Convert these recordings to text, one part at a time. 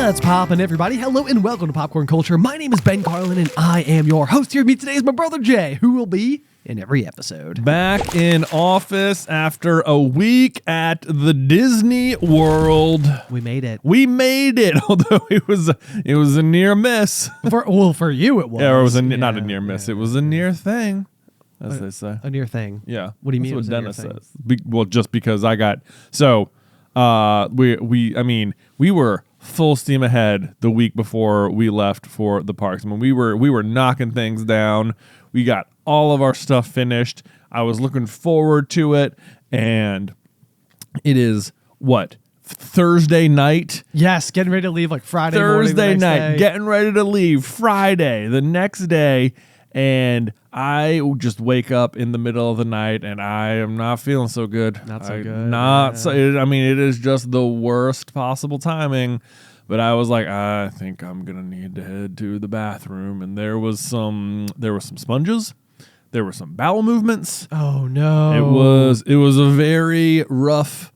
What's poppin', everybody? Hello and welcome to Popcorn Culture. My name is Ben Carlin and I am your host. Here with me today is my brother Jay, who will be in every episode. Back in office after a week at the Disney World. We made it. We made it, although it was a near miss. For you it was. Yeah, it was not a near miss. It was a near thing, as they say. A near thing. Yeah. What do you mean? That's it what was a near Dennis thing? says. Well, just because I got we were full steam ahead the week before we left for the parks. I mean, we were knocking things down. We got all of our stuff finished. I was looking forward to it, and it is Thursday night. Yes, getting ready to leave like Friday Thursday morning. night, Day. getting ready to leave Friday, the next day, and I just wake up in the middle of the night, and I am not feeling so good. Not so good. It is just the worst possible timing. But I was like, I think I'm gonna need to head to the bathroom, and there was some sponges, there were some bowel movements. Oh no! It was a very rough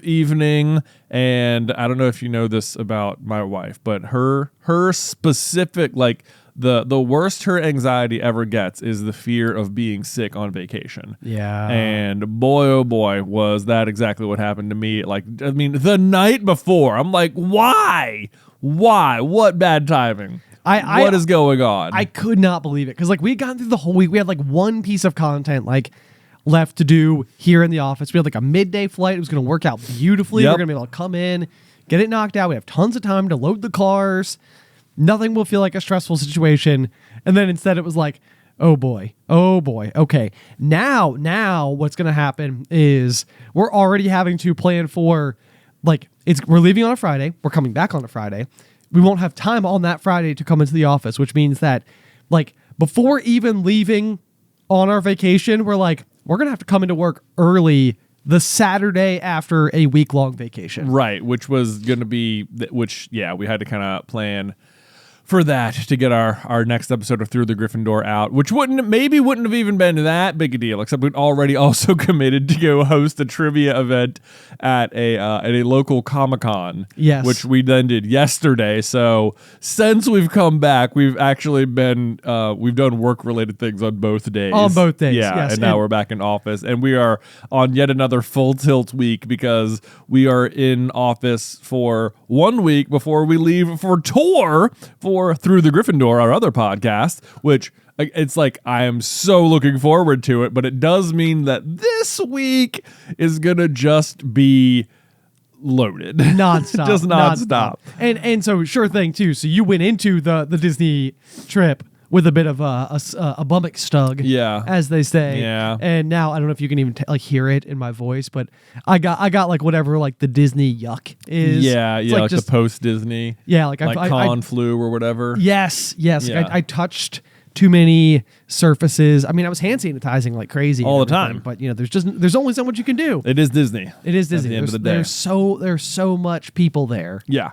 evening, and I don't know if you know this about my wife, but her specific, like, the worst her anxiety ever gets is the fear of being sick on vacation. Yeah. And boy, oh boy, was that exactly what happened to me. Like, I mean, the night before, I'm like, why? What bad timing? What is going on? I could not believe it because like we had gotten through the whole week. We had like one piece of content like left to do here in the office. We had like a midday flight. It was going to work out beautifully. Yep. We're going to be able to come in, get it knocked out. We have tons of time to load the cars. Nothing will feel like a stressful situation. And then instead it was like, oh boy. Okay. Now what's going to happen is we're already having to plan for like we're leaving on a Friday. We're coming back on a Friday. We won't have time on that Friday to come into the office, which means that like before even leaving on our vacation, we're going to have to come into work early the Saturday after a week-long vacation. Right, which was going to be, we had to kind of plan for that to get our next episode of Through the Griffin Door out, which wouldn't have even been that big a deal, except we'd already also committed to go host a trivia event at a local Comic-Con, yes, which we then did yesterday. So since we've come back, we've actually been we've done work-related things on both days. On both days, yeah, yes. and now we're back in office, and we are on yet another full tilt week because we are in office for 1 week before we leave for tour for Through the Griffin Door, our other podcast, which it's like I am so looking forward to it, but it does mean that this week is gonna just be loaded nonstop, just nonstop. And so sure thing too. So you went into the Disney trip with a bit of a bummick stug, yeah, as they say, yeah. And now I don't know if you can even hear it in my voice, but I got like whatever like the Disney yuck is. Yeah, like just the post Disney. Yeah, like con flu or whatever. Yes. Yeah. I touched too many surfaces. I mean, I was hand sanitizing like crazy all the time, but there's only so much you can do. It is Disney. It is Disney. At the end of the day. There's so much people there. Yeah.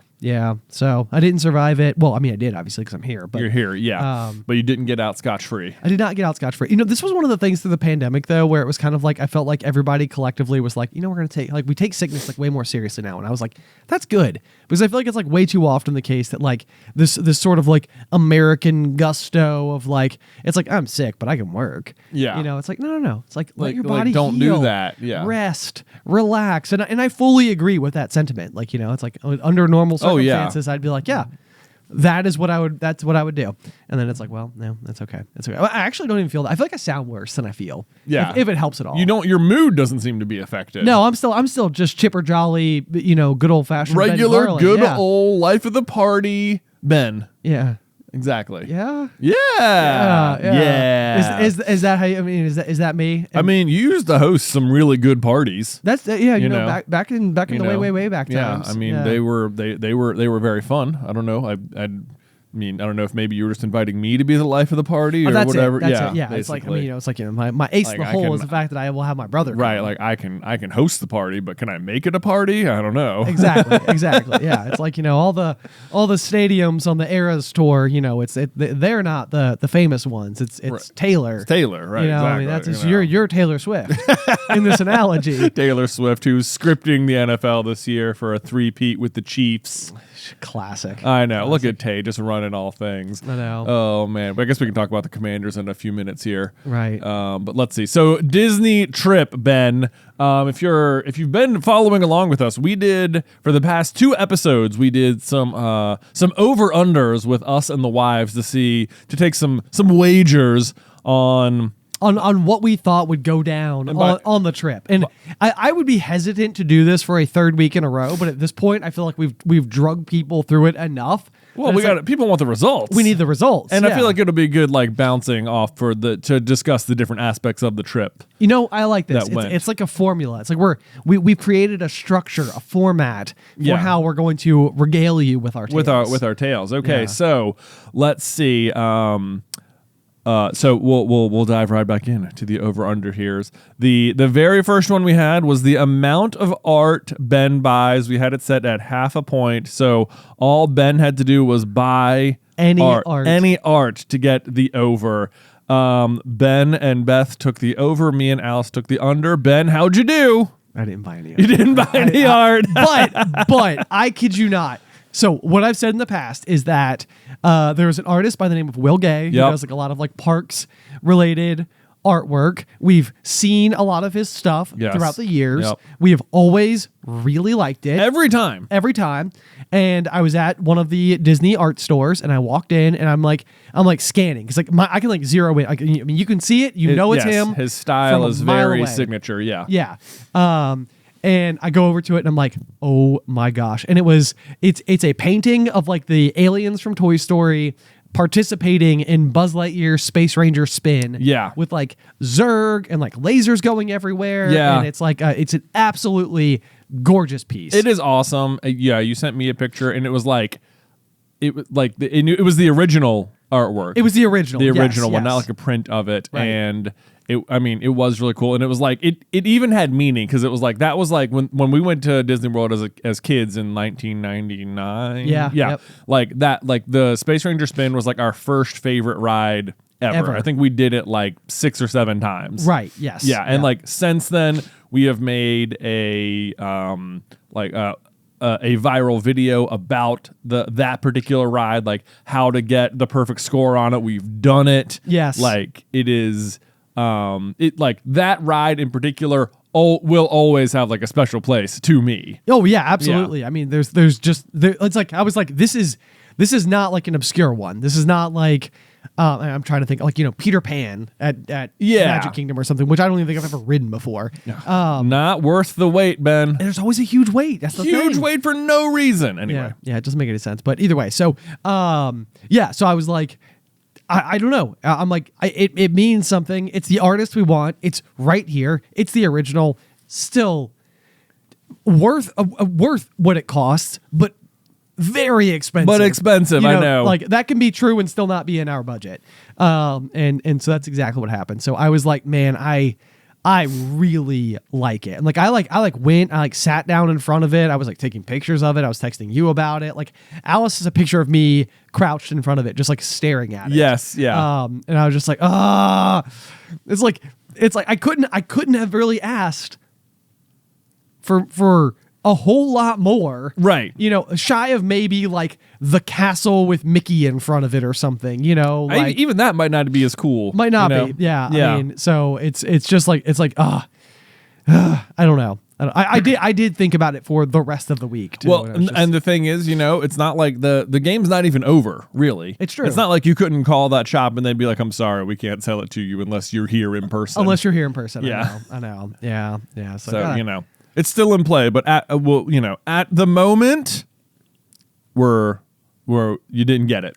So I didn't survive it. Well, I mean, I did obviously because I'm here. But you're here, yeah. But you didn't get out scotch-free. I did not get out scotch-free. You know, this was one of the things through the pandemic, though, where it was kind of like I felt like everybody collectively was like, we're going to we take sickness like way more seriously now. And I was like, that's good. Because I feel like it's like way too often the case that like this sort of like American gusto of like, it's like, I'm sick, but I can work. Yeah. It's like, no. It's like let your body don't heal, do that. Yeah. Rest, relax. And I fully agree with that sentiment. Like, it's like under normal circumstances, I'd be like, yeah, that's what I would do. And then it's like, well, no, that's okay. That's okay. I actually don't even feel that. I feel like I sound worse than I feel. Yeah. If it helps at all. Your mood doesn't seem to be affected. No, I'm still just chipper jolly, good old fashioned regular, Ben good old life of the party Ben. Yeah. Exactly. Yeah. Yeah. Is that how you, I mean, is that me? I mean, you used to host some really good parties. That's back in the way back times. Yeah. I mean, they were very fun. I don't know. mean, I don't know if maybe you were just inviting me to be the life of the party or that's whatever. It. That's yeah, it. Yeah. It's like, basically. it's like, my ace in the hole is the fact that I will have my brother. Right. come. Like I can host the party, but can I make it a party? I don't know. Exactly. Yeah. It's like, all the stadiums on the Eras tour, they're not the famous ones. It's Right. Taylor. It's Taylor, right? Exactly. I mean, that's you're Taylor Swift in this analogy. Taylor Swift, who's scripting the NFL this year for a three-peat with the Chiefs. Classic. I know. Look at Tay just running all things. I know. Oh man, but I guess we can talk about the Commanders in a few minutes here. Right. But let's see. So Disney trip, Ben. If you've been following along with us, we did for the past 2 episodes. We did some over unders with us and the wives to take some wagers on what we thought would go down on the trip. And I would be hesitant to do this for a 3rd week in a row, but at this point I feel like we've drugged people through it enough. Well, people want the results. We need the results. And I feel like it'll be good bouncing off to discuss the different aspects of the trip. I like this. It's like a formula. It's like we've created a structure, a format for how we're going to regale you with our tales. With our tales. Okay, Yeah. so let's see. So we'll dive right back in to the over under here. The very first one we had was the amount of art Ben buys. We had it set at 0.5 point. So all Ben had to do was buy any art to get the over. Ben and Beth took the over. Me and Alice took the under. Ben, how'd you do? I didn't buy any. You didn't buy any art, but I kid you not. So what I've said in the past is that there was an artist by the name of Will Gay who does a lot of parks related artwork. We've seen a lot of his stuff throughout the years. Yep. We have always really liked it. every time. And I was at one of the Disney art stores and I walked in and I'm like scanning because I can zero in. You can see it. It's him. His style is very signature. Yeah. Yeah. And I go over to it and I'm like, oh my gosh. And it's a painting of the aliens from Toy Story participating in Buzz Lightyear's Space Ranger spin. Yeah. With Zurg and lasers going everywhere. Yeah. And it's it's an absolutely gorgeous piece. It is awesome. Yeah, you sent me a picture and it was it was the original artwork. It was the original. The original one, yes. not a print of it. Right. And it was really cool. And it was it even had meaning because it was that was when we went to Disney World as kids in 1999. Yeah. Yeah. Yep. The Space Ranger spin was our first favorite ride ever. I think we did it 6 or 7 times. Right. Yes. Yeah. And since then we have made a viral video about that particular ride, how to get the perfect score on it. We've done it. Yes. It is that ride in particular will always have a special place to me. Oh yeah, absolutely. Yeah. I mean, there's just it's I was this is not an obscure one. This is not I'm trying to think Peter Pan at Magic Kingdom or something, which I don't even think I've ever ridden before. Not worth the wait, Ben. And there's always a huge wait. That's the huge thing. Wait for no reason. Anyway, yeah, it doesn't make any sense. But either way, so so I was I don't know. I'm it means something. It's the artist we want. It's right here. It's the original. Still worth what it costs, but very expensive. But expensive, I know. That can be true and still not be in our budget. And so that's exactly what happened. So I was man, I really like it. And I sat down in front of it. I was taking pictures of it. I was texting you about it. Alice is a picture of me crouched in front of it, just staring at it. Yes, yeah. And I was just it's I couldn't have really asked for a whole lot more. Right. Shy of maybe the castle with Mickey in front of it or something, even that might not be as cool. Might not be. Yeah. I mean, so it's just I don't know. I did think about it for the rest of the week too. Well, and the thing is, it's not the game's not even over, really. It's true. It's not you couldn't call that shop and they'd be I'm sorry, we can't sell it to you unless you're here in person. Yeah. I know. Yeah. Yeah. So, it's still in play, but at the moment, you didn't get it.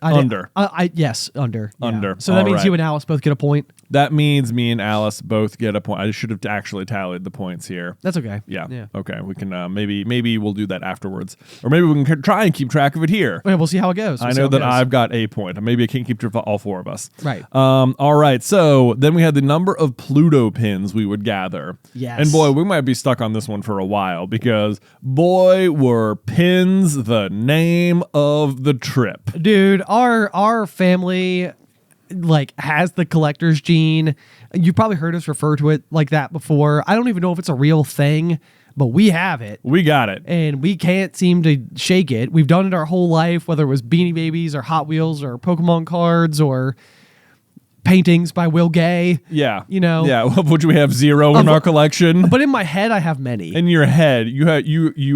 Yes, under. Yeah. Under. So that All means right. you and Alice both get a point. that means me and Alice both get a point. I should have actually tallied the points here. That's okay. Yeah. Okay. We can maybe we'll do that afterwards, or maybe we can try and keep track of it here. Yeah, we'll see how it goes. I know that I've got a point. Maybe I can't keep track of all four of us. Right. All right. So then we had the number of Pluto pins we would gather. Yes. And boy, we might be stuck on this one for a while because boy, were pins the name of the trip. Dude, our family like has the collector's gene. You probably heard us refer to it like that before. I don't even know if it's a real thing, but we have it. We got it. And we can't seem to shake it. We've done it our whole life, whether it was Beanie Babies or Hot Wheels or Pokemon cards or paintings by Will Gay. Yeah. You know? Yeah. Which we have 0 in our collection. But in my head, I have many. In your head, you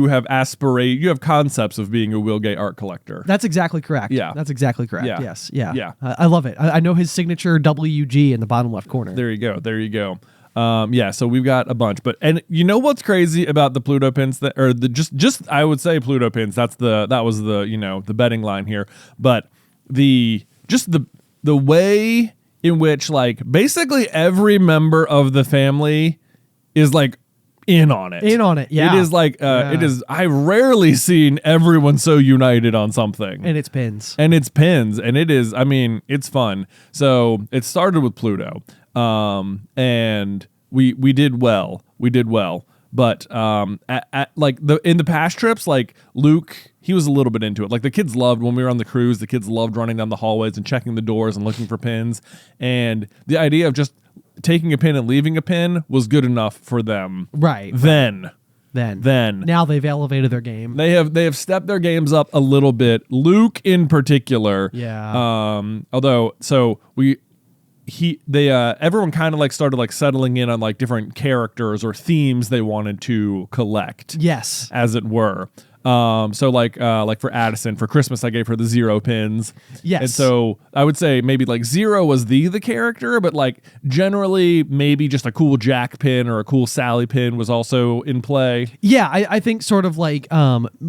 have concepts of being a Will Gay art collector. That's exactly correct. Yeah. That's exactly correct. Yeah. Yes. Yeah. Yeah. I love it. I know his signature WG in the bottom left corner. There you go. Yeah, so we've got a bunch, and you know what's crazy about the Pluto pins I would say Pluto pins. That was the betting line here, but the way in which like basically every member of the family is like in on it. Yeah. It is like it is. I've rarely seen everyone so united on something. And it's pins. And it is. I mean, it's fun. So it started with Pluto. And we did well. But in the past trips, like Luke, he was a little bit into it. Like the kids loved when we were on the cruise. The kids loved running down the hallways and checking the doors and looking for pins. And the idea of just taking a pin and leaving a pin was good enough for them. Right. Then now they've elevated their game. They have stepped their games up a little bit. Luke in particular. Yeah. Everyone kind of like started like settling in on like different characters or themes they wanted to collect. Yes. As it were. So like for Addison, for Christmas, I gave her the 0 pins. Yes. And so I would say maybe like 0 was the character, but like generally maybe just a cool Jack pin or a cool Sally pin was also in play. Yeah, I think sort of like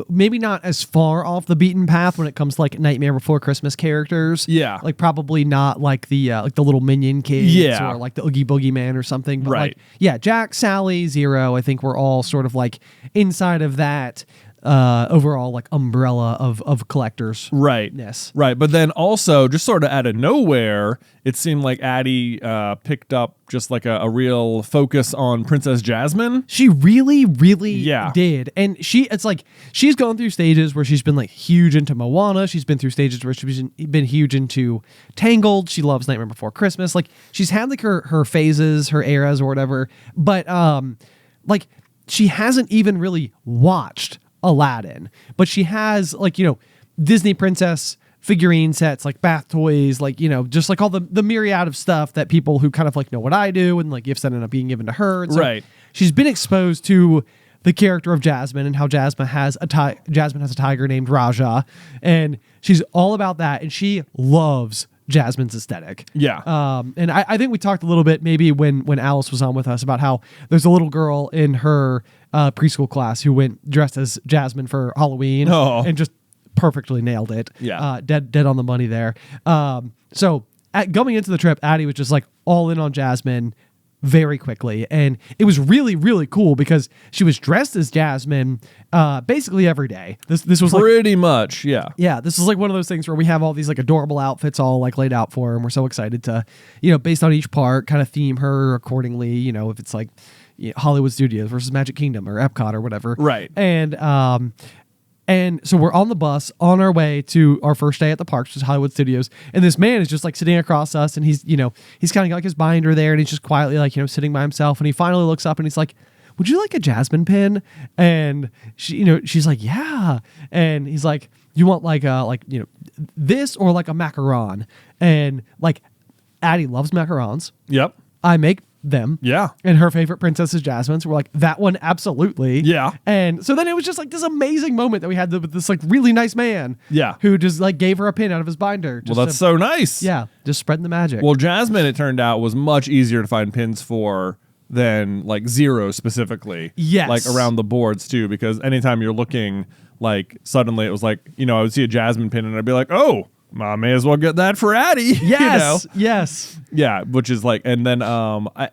maybe not as far off the beaten path when it comes to like Nightmare Before Christmas characters. Yeah. Like probably not like the little minion kids Yeah. or like the Oogie Boogie Man or something. But Right. Like, yeah, Jack, Sally, 0, I think we're all sort of like inside of that overall like umbrella of collectors. Right. Yes. Right. But then also just sort of out of nowhere, it seemed like Addie picked up just like a real focus on Princess Jasmine. She really Yeah. did. And it's like she's gone through stages where she's been like huge into Moana. She's been through stages where she's been huge into Tangled. She loves Nightmare Before Christmas. Like she's had like her phases, her eras or whatever. But like she hasn't even really watched Aladdin, but she has like, Disney princess figurine sets, like bath toys, like, just like all the myriad of stuff that people who kind of like know what I do and like gifts that end up being given to her. And so Right. She's been exposed to the character of Jasmine and how Jasmine has a tiger named Raja, and she's all about that. And she loves Jasmine's aesthetic. Yeah. And I think we talked a little bit maybe when Alice was on with us about how there's a little girl in her preschool class who went dressed as Jasmine for Halloween and just perfectly nailed it. Yeah. Dead on the money there. So going into the trip, Addie was just like all in on Jasmine very quickly. And it was really, really cool because she was dressed as Jasmine basically every day. This was pretty much, yeah. Yeah, this is like one of those things where we have all these like adorable outfits all like laid out for her, and we're so excited to, based on each part, kind of theme her accordingly. If it's like Hollywood Studios versus Magic Kingdom or Epcot or whatever. Right. And so we're on the bus on our way to our first day at the parks, which is Hollywood Studios. And this man is just like sitting across us, and he's kind of got like his binder there, and he's just quietly like, sitting by himself. And he finally looks up and he's like, "Would you like a Jasmine pin?" And she's like, "Yeah." And he's like, "You want like this or like a macaron?" And like Addie loves macarons. Yep. I make them. Yeah. And her favorite princess is Jasmine. So we're like, that one, absolutely. Yeah. And so then it was just like this amazing moment that we had with this like really nice man. Yeah. Who just like gave her a pin out of his binder. Well, that's so nice. Yeah. Just spreading the magic. Well, Jasmine, it turned out, was much easier to find pins for than like 0 specifically. Yes. Like around the boards too, because anytime you're looking, like suddenly it was like, I would see a Jasmine pin and I'd be like, oh, I may as well get that for Addie. Yes, yes. Yeah, which is like, and then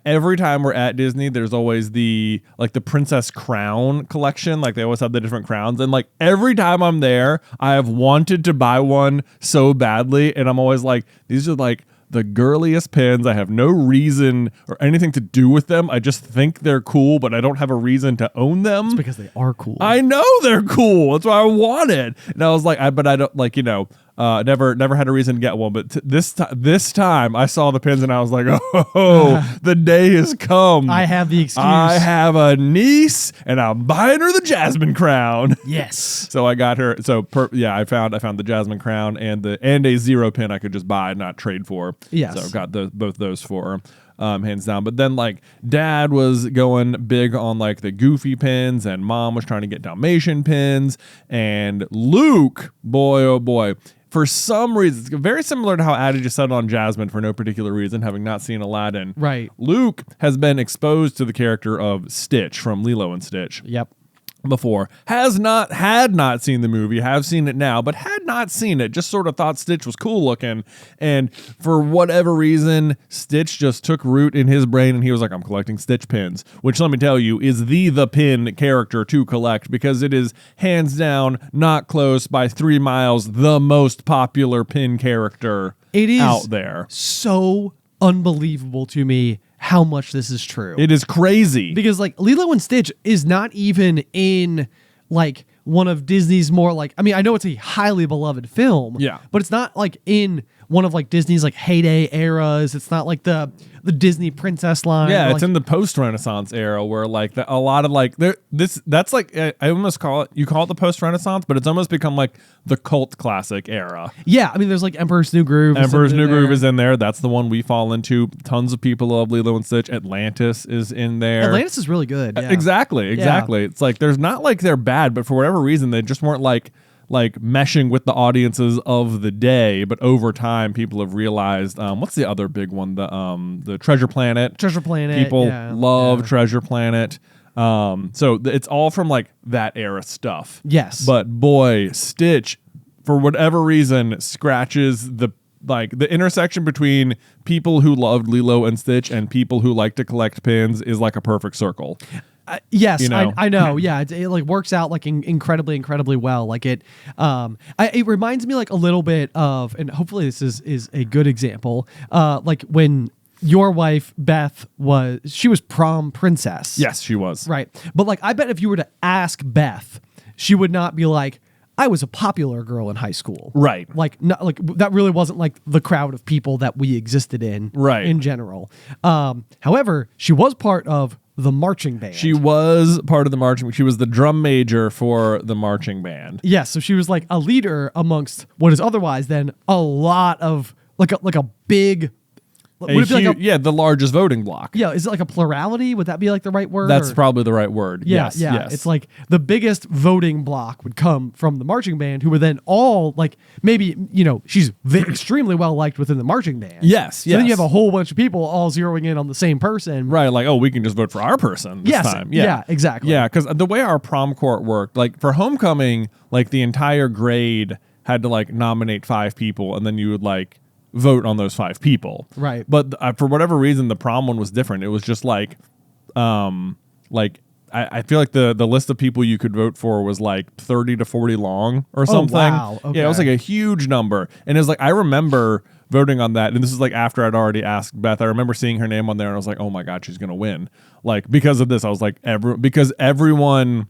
every time we're at Disney, there's always the Princess Crown collection. Like they always have the different crowns, and like every time I'm there, I have wanted to buy one so badly, and I'm always like, these are like the girliest pins. I have no reason or anything to do with them. I just think they're cool, but I don't have a reason to own them. It's because they are cool. I know they're cool. That's why I want it. And I was like, but I don't like, never had a reason to get one. But this time I saw the pins and I was like, oh, the day has come. I have the excuse. I have a niece and I'm buying her the Jasmine Crown. Yes. So I got her. So I found the Jasmine Crown and a zero pin I could just buy and not trade for. Yes. So I got both those for her. Hands down. But then like dad was going big on like the Goofy pins and mom was trying to get Dalmatian pins, and Luke, boy, oh boy, for some reason, it's very similar to how Addie just settled on Jasmine for no particular reason, having not seen Aladdin. Right. Luke has been exposed to the character of Stitch from Lilo and Stitch. Yep. Before, had not seen the movie, have seen it now, but had not seen it, just sort of thought Stitch was cool looking, and for whatever reason Stitch just took root in his brain and he was like, I'm collecting Stitch pins, which let me tell you is the pin character to collect, because it is hands down, not close, by 3 miles the most popular pin character out there. So unbelievable to me how much this is true. It is crazy. Because like Lilo and Stitch is not even in like one of Disney's more like, I mean, I know it's a highly beloved film. Yeah. But it's not like in one of like Disney's like heyday eras. It's not like the Disney princess line. Yeah, it's like, in the post-Renaissance era where like a lot of like that's like I almost call it the post-Renaissance, but it's almost become like the cult classic era. Yeah, I mean, there's like Emperor's New Groove. Emperor's New Groove is in there. That's the one we fall into. Tons of people love Lilo and Stitch. Atlantis is in there. Atlantis is really good. Yeah. Exactly. Yeah. It's like there's not like they're bad, but for whatever reason they just weren't like meshing with the audiences of the day, but over time people have realized what's the other big one, the Treasure Planet. People love Treasure Planet. So it's all from like that era stuff. Yes. But boy, Stitch for whatever reason scratches the intersection between people who loved Lilo and Stitch and people who like to collect pins is like a perfect circle. Yes, I know. Yeah, it like works out like incredibly well. Like it reminds me like a little bit of, and hopefully this is a good example. Like when your wife Beth she was prom princess. Yes, she was. Right, but like I bet if you were to ask Beth, she would not be like, I was a popular girl in high school. Right. Like not like that really wasn't like the crowd of people that we existed in. Right. In general. However, she was part of the marching band. She was part of the marching. She was the drum major for the marching band. Yes, so she was like a leader amongst what is otherwise then a lot of like a big. Would it be like the largest voting block. Yeah, is it like a plurality? Would that be like the right word? That's probably the right word. Yeah, yes. It's like the biggest voting block would come from the marching band, who would then all like maybe she's extremely well liked within the marching band. Yes. So then you have a whole bunch of people all zeroing in on the same person. Right. Like, oh, we can just vote for our person this time. Yeah. Exactly. Yeah, because the way our prom court worked, like for homecoming, like the entire grade had to like nominate 5 people, and then you would like vote on those 5 people. Right. But for whatever reason, the prom one was different. It was just like I feel like the list of people you could vote for was like 30 to 40 long or something. Wow. Okay. Yeah, it was like a huge number. And it was like, I remember voting on that. And this is like after I'd already asked Beth. I remember seeing her name on there and I was like, oh my God, she's going to win. Like because of this, I was like, because everyone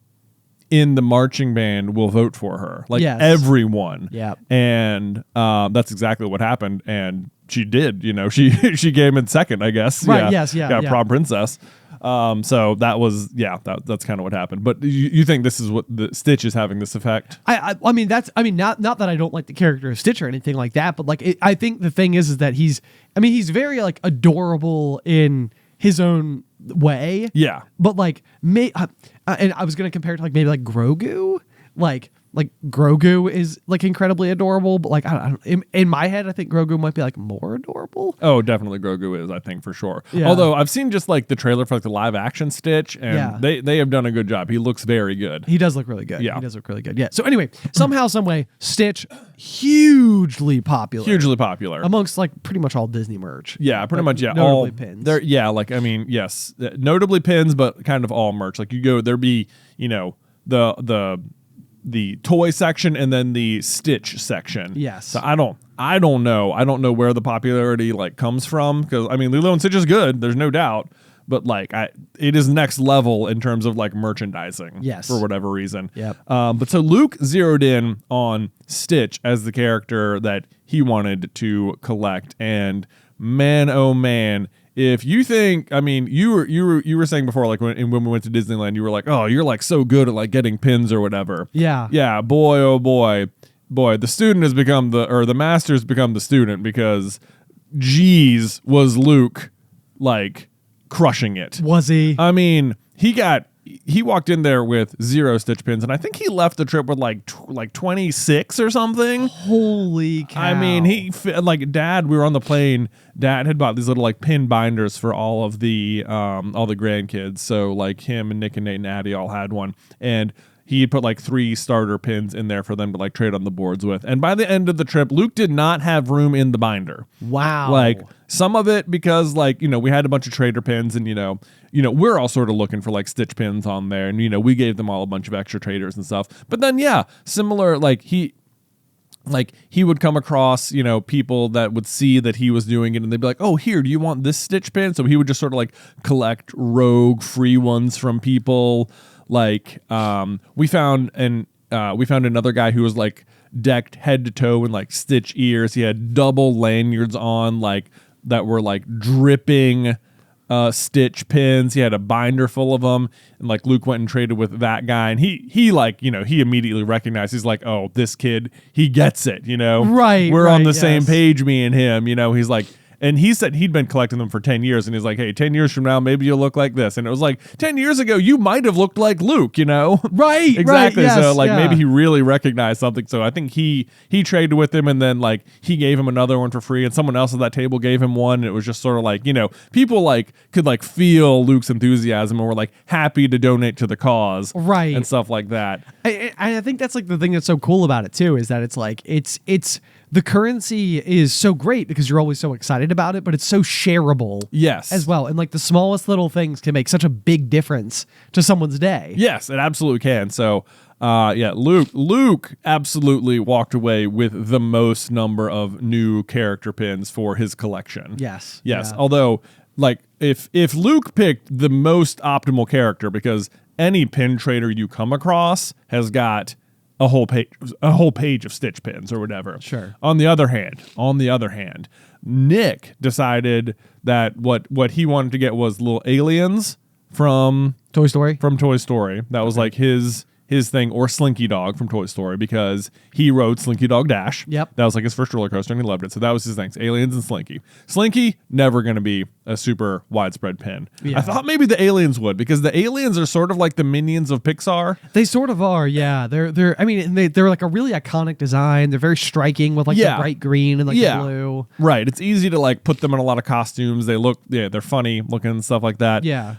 in the marching band will vote for her. Like everyone. Yeah. And that's exactly what happened. And she did, she came in second, I guess. Right. Yeah. Yes. Yeah. Prom princess. So that was, that's kind of what happened. But you think this is what the Stitch is having this effect? I mean, not that I don't like the character of Stitch or anything like that, but like, I think the thing is that he's very like adorable in his own way. Yeah. But like, and I was going to compare it to like maybe like Grogu. Like Like Grogu is like incredibly adorable, but like I don't, in my head, I think Grogu might be like more adorable. Oh, definitely Grogu is, I think, for sure. Yeah. Although I've seen just like the trailer for like the live action Stitch, and they have done a good job. He looks very good. He does look really good. Yeah. He does look really good. Yeah. So anyway, somehow, some way, Stitch hugely popular amongst like pretty much all Disney merch. Yeah, pretty Like, much. Yeah, notably all pins. There, yeah, like I mean, yes, notably pins, but kind of all merch. Like you go, there be the toy section and then the Stitch section. Yes. So I don't know where the popularity like comes from, because I mean Lilo and Stitch is good, there's no doubt, but like it is next level in terms of like merchandising. Yes. For whatever reason. Yep. But so Luke zeroed in on Stitch as the character that he wanted to collect, and man, oh man. If you think, I mean, you were saying before, like when we went to Disneyland, you were like, oh, you're like so good at like getting pins or whatever. Yeah. Yeah. Boy, oh boy, the student has become the master's become the student, because geez, was Luke like crushing it. Was he? I mean, he walked in there with 0 Stitch pins, and I think he left the trip with like 26 or something. Holy cow. I mean, Dad, we were on the plane. Dad had bought these little like pin binders for all the grandkids. So like him and Nick and Nate and Addie all had one, and he put like 3 starter pins in there for them to like trade on the boards with. And by the end of the trip, Luke did not have room in the binder. Wow. Like some of it because like, we had a bunch of trader pins, and, we're all sort of looking for like Stitch pins on there. And, we gave them all a bunch of extra traders and stuff. But then, yeah, similar, like he would come across, people that would see that he was doing it, and they'd be like, oh, here, do you want this Stitch pin? So he would just sort of like collect rogue free ones from people. Like, we found another guy who was like decked head to toe in like Stitch ears. He had double lanyards on, like that were like dripping Stitch pins. He had a binder full of them, and like Luke went and traded with that guy, and he like, he immediately recognized, he's like, oh, this kid, he gets it, Right. We're on the yes. same page, me and him, he's like. And he said he'd been collecting them for 10 years. And he's like, hey, 10 years from now, maybe you'll look like this. And it was like, 10 years ago, you might have looked like Luke, Right. Exactly. Right, yes, so like yeah. maybe he really recognized something. So I think he traded with him, and then like he gave him another one for free, and someone else at that table gave him one. And it was just sort of like, people like could like feel Luke's enthusiasm and were like happy to donate to the cause. Right. And stuff like that. I think that's like the thing that's so cool about it too, is that it's like it's the currency is so great because you're always so excited about it, but it's so shareable. Yes. As well. And like the smallest little things can make such a big difference to someone's day. Yes, it absolutely can. So Luke absolutely walked away with the most number of new character pins for his collection. Yes. Yes. Yeah. Although, like, if Luke picked the most optimal character, because any pin trader you come across has got a whole page of Stitch pins or whatever. Sure. On the other hand, Nick decided that what he wanted to get was little aliens from Toy Story. That was like his thing, or Slinky Dog from Toy Story, because he rode Slinky Dog Dash. Yep. That was like his first roller coaster, and he loved it. So that was his things, aliens and Slinky. Slinky, never going to be a super widespread pin. Yeah. I thought maybe the aliens would, because the aliens are sort of like the Minions of Pixar. They sort of are, yeah. They're like a really iconic design. They're very striking with like the bright green and like the blue. Right. It's easy to like put them in a lot of costumes. They're funny looking and stuff like that. Yeah.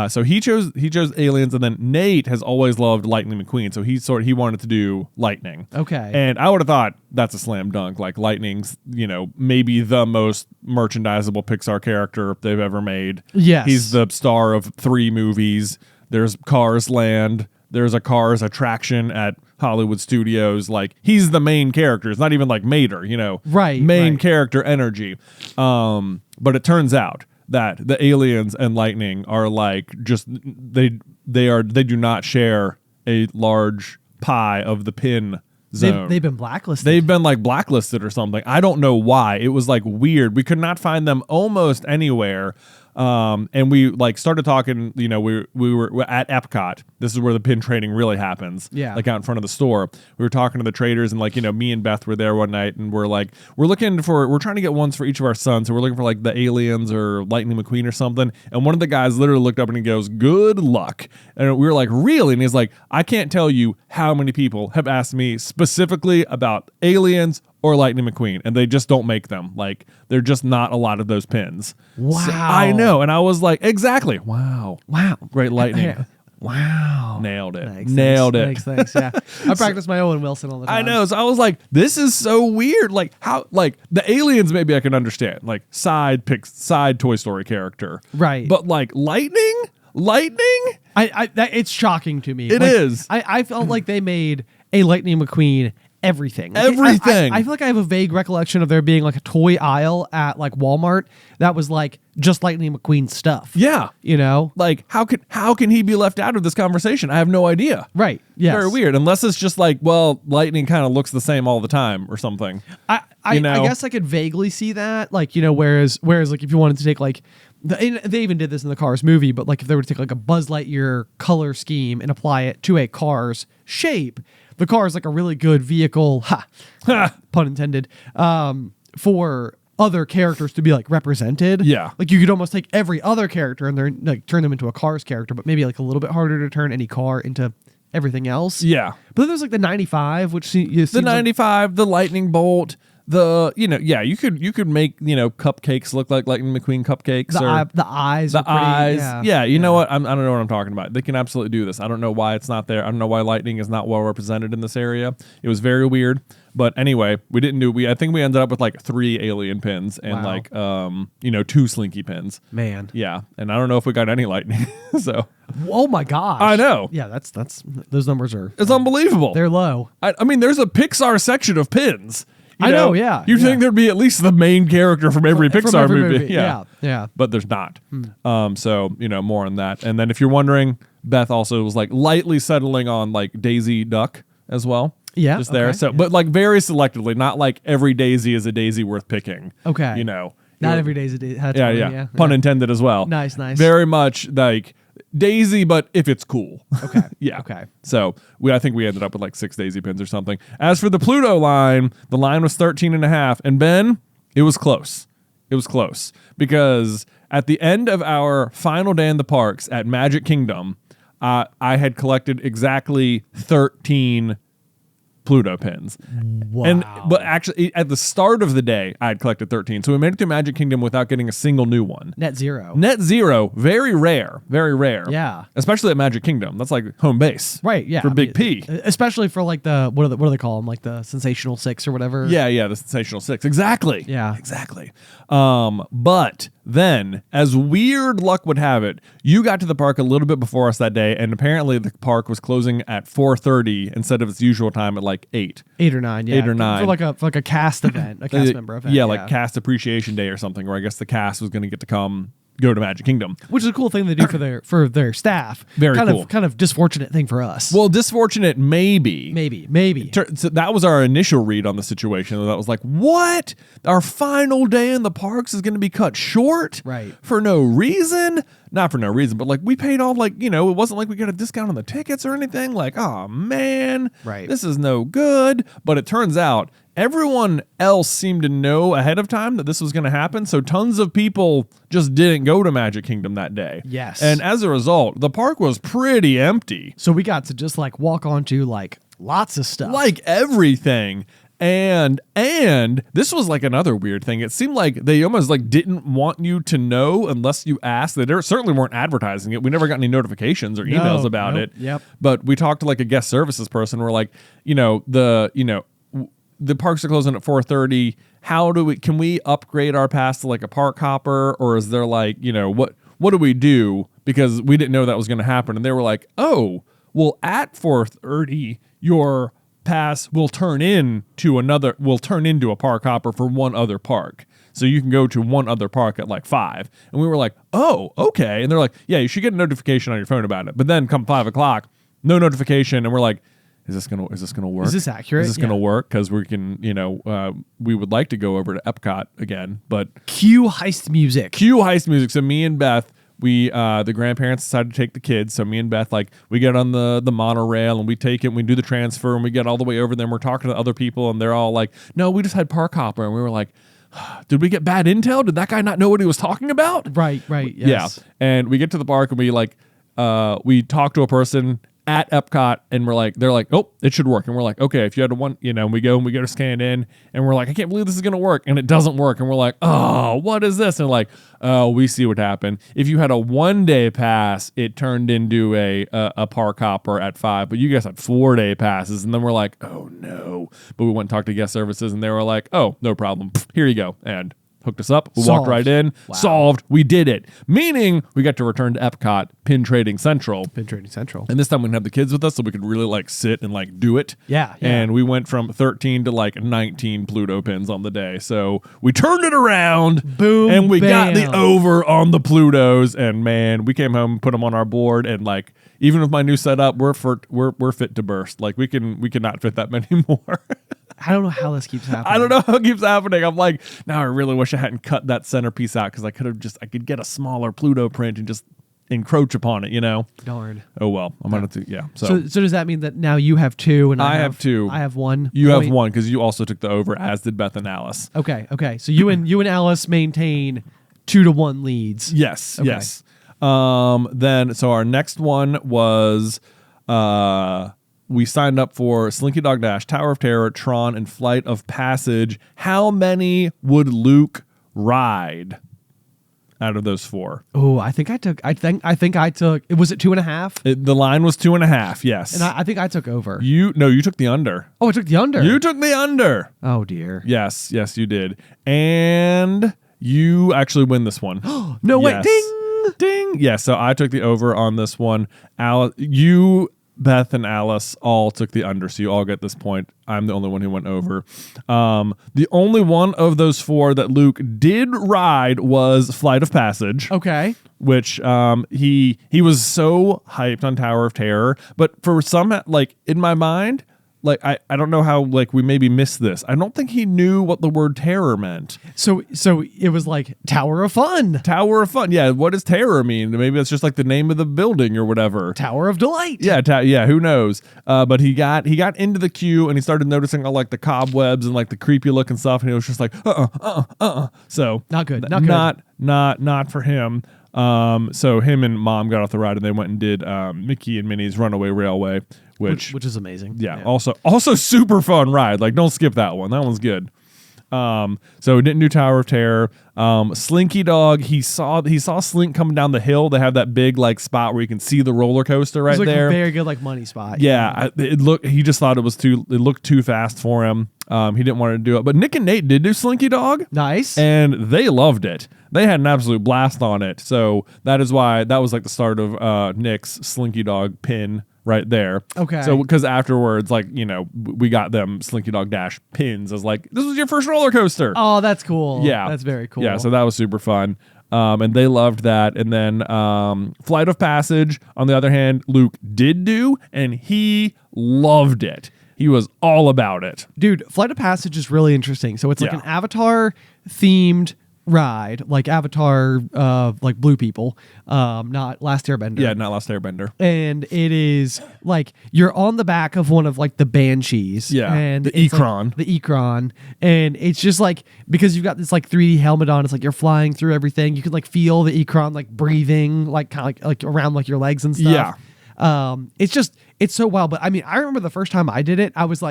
So he chose aliens, and then Nate has always loved Lightning McQueen, so he wanted to do Lightning. Okay. And I would have thought that's a slam dunk. Like Lightning's, maybe the most merchandisable Pixar character they've ever made. Yes. He's the star of 3 movies. There's Cars Land. There's a Cars attraction at Hollywood Studios. Like, he's the main character. It's not even like Mater, Right. Main character energy. But it turns out that the aliens and Lightning are like just they do not share a large pie of the pin zone. They've been blacklisted. They've been like blacklisted or something. I don't know why. It was like weird. We could not find them almost anywhere. And we like started talking, we were at Epcot. This is where the pin trading really happens. Yeah. Like out in front of the store. We were talking to the traders and me and Beth were there one night and we're trying to get ones for each of our sons. So we're looking for like the Aliens or Lightning McQueen or something. And one of the guys literally looked up and he goes, "Good luck." And we were like, "Really?" And he's like, "I can't tell you how many people have asked me specifically about Aliens or Lightning McQueen, and they just don't make them. Like, they're just not a lot of those pins." Wow. So, I know. And I was like, exactly. Wow. Great lightning. Wow. Nailed it. Thanks, Nailed it. Thanks. Yeah. I practice my Owen Wilson all the time. I know. So I was like, this is so weird. Like, how, like, the Aliens maybe I can understand. Like, side Toy Story character. Right. But, like, Lightning? It's shocking to me. It is. I felt like they made a Lightning McQueen everything. Like, Everything. I feel like I have a vague recollection of there being like a toy aisle at like Walmart that was like just Lightning McQueen stuff. Yeah. Like, how can he be left out of this conversation? I have no idea. Right. Yes. Very weird. Unless it's just like, well, Lightning kind of looks the same all the time or something. I guess I could vaguely see that. Like, whereas like if you wanted to take like they even did this in the Cars movie, but like if they were to take like a Buzz Lightyear color scheme and apply it to a car's shape, the car is like a really good vehicle, pun intended, for other characters to be like represented. Yeah. Like you could almost take every other character and they're like turn them into a Cars character, but maybe like a little bit harder to turn any car into everything else. Yeah. But then there's like the 95, which the 95, the Lightning Bolt. You could make cupcakes look like Lightning McQueen cupcakes. The eyes. The eyes. Yeah. You know what? I don't know what I'm talking about. They can absolutely do this. I don't know why it's not there. I don't know why Lightning is not well represented in this area. It was very weird. But anyway, I think we ended up with like 3 alien pins and like 2 Slinky pins. Man. Yeah. And I don't know if we got any Lightning. So. Oh my gosh. I know. Yeah, that's those numbers are. It's unbelievable. They're low. I mean, there's a Pixar section of pins. I know, yeah. You'd think there'd be at least the main character from every Pixar movie. Yeah. But there's not. So, more on that. And then if you're wondering, Beth also was like lightly settling on like Daisy Duck as well. Yeah. Just there. So, but like very selectively, not like every Daisy is a Daisy worth picking. Okay. Not every Day's a Daisy. Yeah. Pun intended as well. Nice. Very much like Daisy, but if it's cool. Okay. Yeah. Okay. So I think we ended up with like 6 Daisy pins or something. As for the Pluto line, the line was 13.5. And Ben, it was close. It was close because at the end of our final day in the parks at Magic Kingdom, I had collected exactly 13 Pluto pins. Wow. But actually, at the start of the day, I had collected 13. So we made it to Magic Kingdom without getting a single new one. Net zero. Very rare. Very rare. Yeah. Especially at Magic Kingdom. That's like home base. Right, yeah. For Big P. Especially for like the, what do they call them? Like the Sensational Six or whatever. Yeah, the Sensational Six. Exactly. Yeah. Exactly. But then, as weird luck would have it, you got to the park a little bit before us that day, and apparently the park was closing at 4:30 instead of its usual time at like 8. 8 or 9, yeah. 8 or 9. For like a cast event, a cast member event. Yeah, like Cast Appreciation Day or something, where I guess the cast was going to get to go to Magic Kingdom, which is a cool thing they do for their staff. Very cool. Kind of disfortunate thing for us. Well, disfortunate maybe. So that was our initial read on the situation. That was like, what? Our final day in the parks is going to be cut short, right? For no reason. Not for no reason, but like we paid all it wasn't like we got a discount on the tickets or anything. Like, oh man, right? This is no good. But it turns out everyone else seemed to know ahead of time that this was going to happen. So tons of people just didn't go to Magic Kingdom that day. Yes. And as a result, the park was pretty empty. So we got to just like walk onto like lots of stuff. Like everything. And this was like another weird thing. It seemed like they almost like didn't want you to know unless you asked. They certainly weren't advertising it. We never got any notifications or emails about it. Yep. But we talked to like a guest services person. We're like, the parks are closing at 4:30. Can we upgrade our pass to like a park hopper, or is there like, what do we do? Because we didn't know that was going to happen. And they were like, oh, well, at 4:30, your pass will turn into a park hopper for one other park. So you can go to one other park at like 5. And we were like, oh, okay. And they're like, yeah, you should get a notification on your phone about it. But then come 5 o'clock, no notification. And we're like, is this gonna work? Is this accurate? Is this gonna work? Because we can, we would like to go over to Epcot again, but Cue heist music. cue heist music. So me and Beth, we the grandparents decided to take the kids. So me and Beth, like, we get on the monorail and we take it, and we do the transfer, and we get all the way over there, and we're talking to other people, and they're all like, no, we just had park hopper. And we were like, did we get bad intel? Did that guy not know what he was talking about? Right, yes. Yeah. And we get to the park, and we we talk to a person at Epcot, and they're like, oh, it should work. And we're like, okay, if you had one, and we go to scan in, and we're like, I can't believe this is going to work. And it doesn't work. And we're like, oh, what is this? And like, oh, we see what happened. If you had a 1-day pass, it turned into a park hopper at 5, but you guys had 4-day passes. And then we're like, oh no. But we went and talked to guest services, and they were like, oh, no problem. Here you go. And hooked us up. We walked right in. Wow. Solved. We did it. Meaning we got to return to Epcot, Pin Trading Central. And this time we didn't have the kids with us, so we could really sit and do it. Yeah. And we went from 13 to 19 Pluto pins on the day. So we turned it around. Boom. And we bam. got the over on the Plutos. And man, we came home, put them on our board, and even with my new setup, we're fit to burst. We cannot fit that many more. I don't know how this keeps happening. I don't know how it keeps happening. I'm like, now I really wish I hadn't cut that centerpiece out, because I could get a smaller Pluto print and just encroach upon it, Darn. Oh well, I'm gonna do, yeah. So does that mean that now you have 2 and I have 2? I have 1. You have 1 because you also took the over, as did Beth and Alice. Okay. So you and Alice maintain 2-1 leads. Yes. Okay. Yes. Then so our next one was we signed up for Slinky Dog Dash, Tower of Terror, Tron, and Flight of Passage. How many would Luke ride out of those 4? Oh, I think I took. Was it 2.5? The line was 2.5. Yes. And I think I took over. You took the under. Oh, I took the under. You took the under. Oh dear. Yes, you did. And you actually win this one. No way. Yes. Ding. Ding. Yeah, so I took the over on this one. Beth and Alice all took the under, so you all get this point. I'm the only one who went over. The only one of those 4 that Luke did ride was Flight of Passage. Okay. Which he was so hyped on Tower of Terror, but for some, in my mind, I don't know how we maybe missed this. I don't think he knew what the word terror meant. So it was like Tower of Fun. Tower of Fun. Yeah. What does terror mean? Maybe it's just the name of the building or whatever. Tower of Delight. Yeah. Yeah. Who knows? But he got into the queue, and he started noticing all the cobwebs and the creepy looking stuff, and he was just like, So not good. Not for him. So him and Mom got off the ride, and they went and did Mickey and Minnie's Runaway Railway, which is amazing. Yeah. Also super fun ride. Don't skip that one. That one's good. So we didn't do Tower of Terror. Slinky Dog, he saw Slink coming down the hill. They have that big spot where you can see the roller coaster right there. A very good money spot. Yeah. He just thought it looked too fast for him. He didn't want to do it. But Nick and Nate did do Slinky Dog. Nice. And they loved it. They had an absolute blast on it. So that is why that was the start of Nick's Slinky Dog pin right there. Okay. So because afterwards, we got them Slinky Dog Dash pins as this was your first roller coaster. Oh, that's cool. Yeah. That's very cool. Yeah. So that was super fun. And they loved that. And then Flight of Passage, on the other hand, Luke did do, and he loved it. He was all about it. Dude, Flight of Passage is really interesting. So it's Yeah. an Avatar themed ride, like Avatar, Blue People, not Last Airbender. Yeah, not Last Airbender. And it is you're on the back of one of the Banshees. Yeah, and the it's, Ikron. The Ikron. And it's just because you've got this 3D helmet on, it's you're flying through everything. You can feel the Ikron breathing, kind of around your legs and stuff. Yeah. It's so wild. But I mean, I remember the first time I did it, I was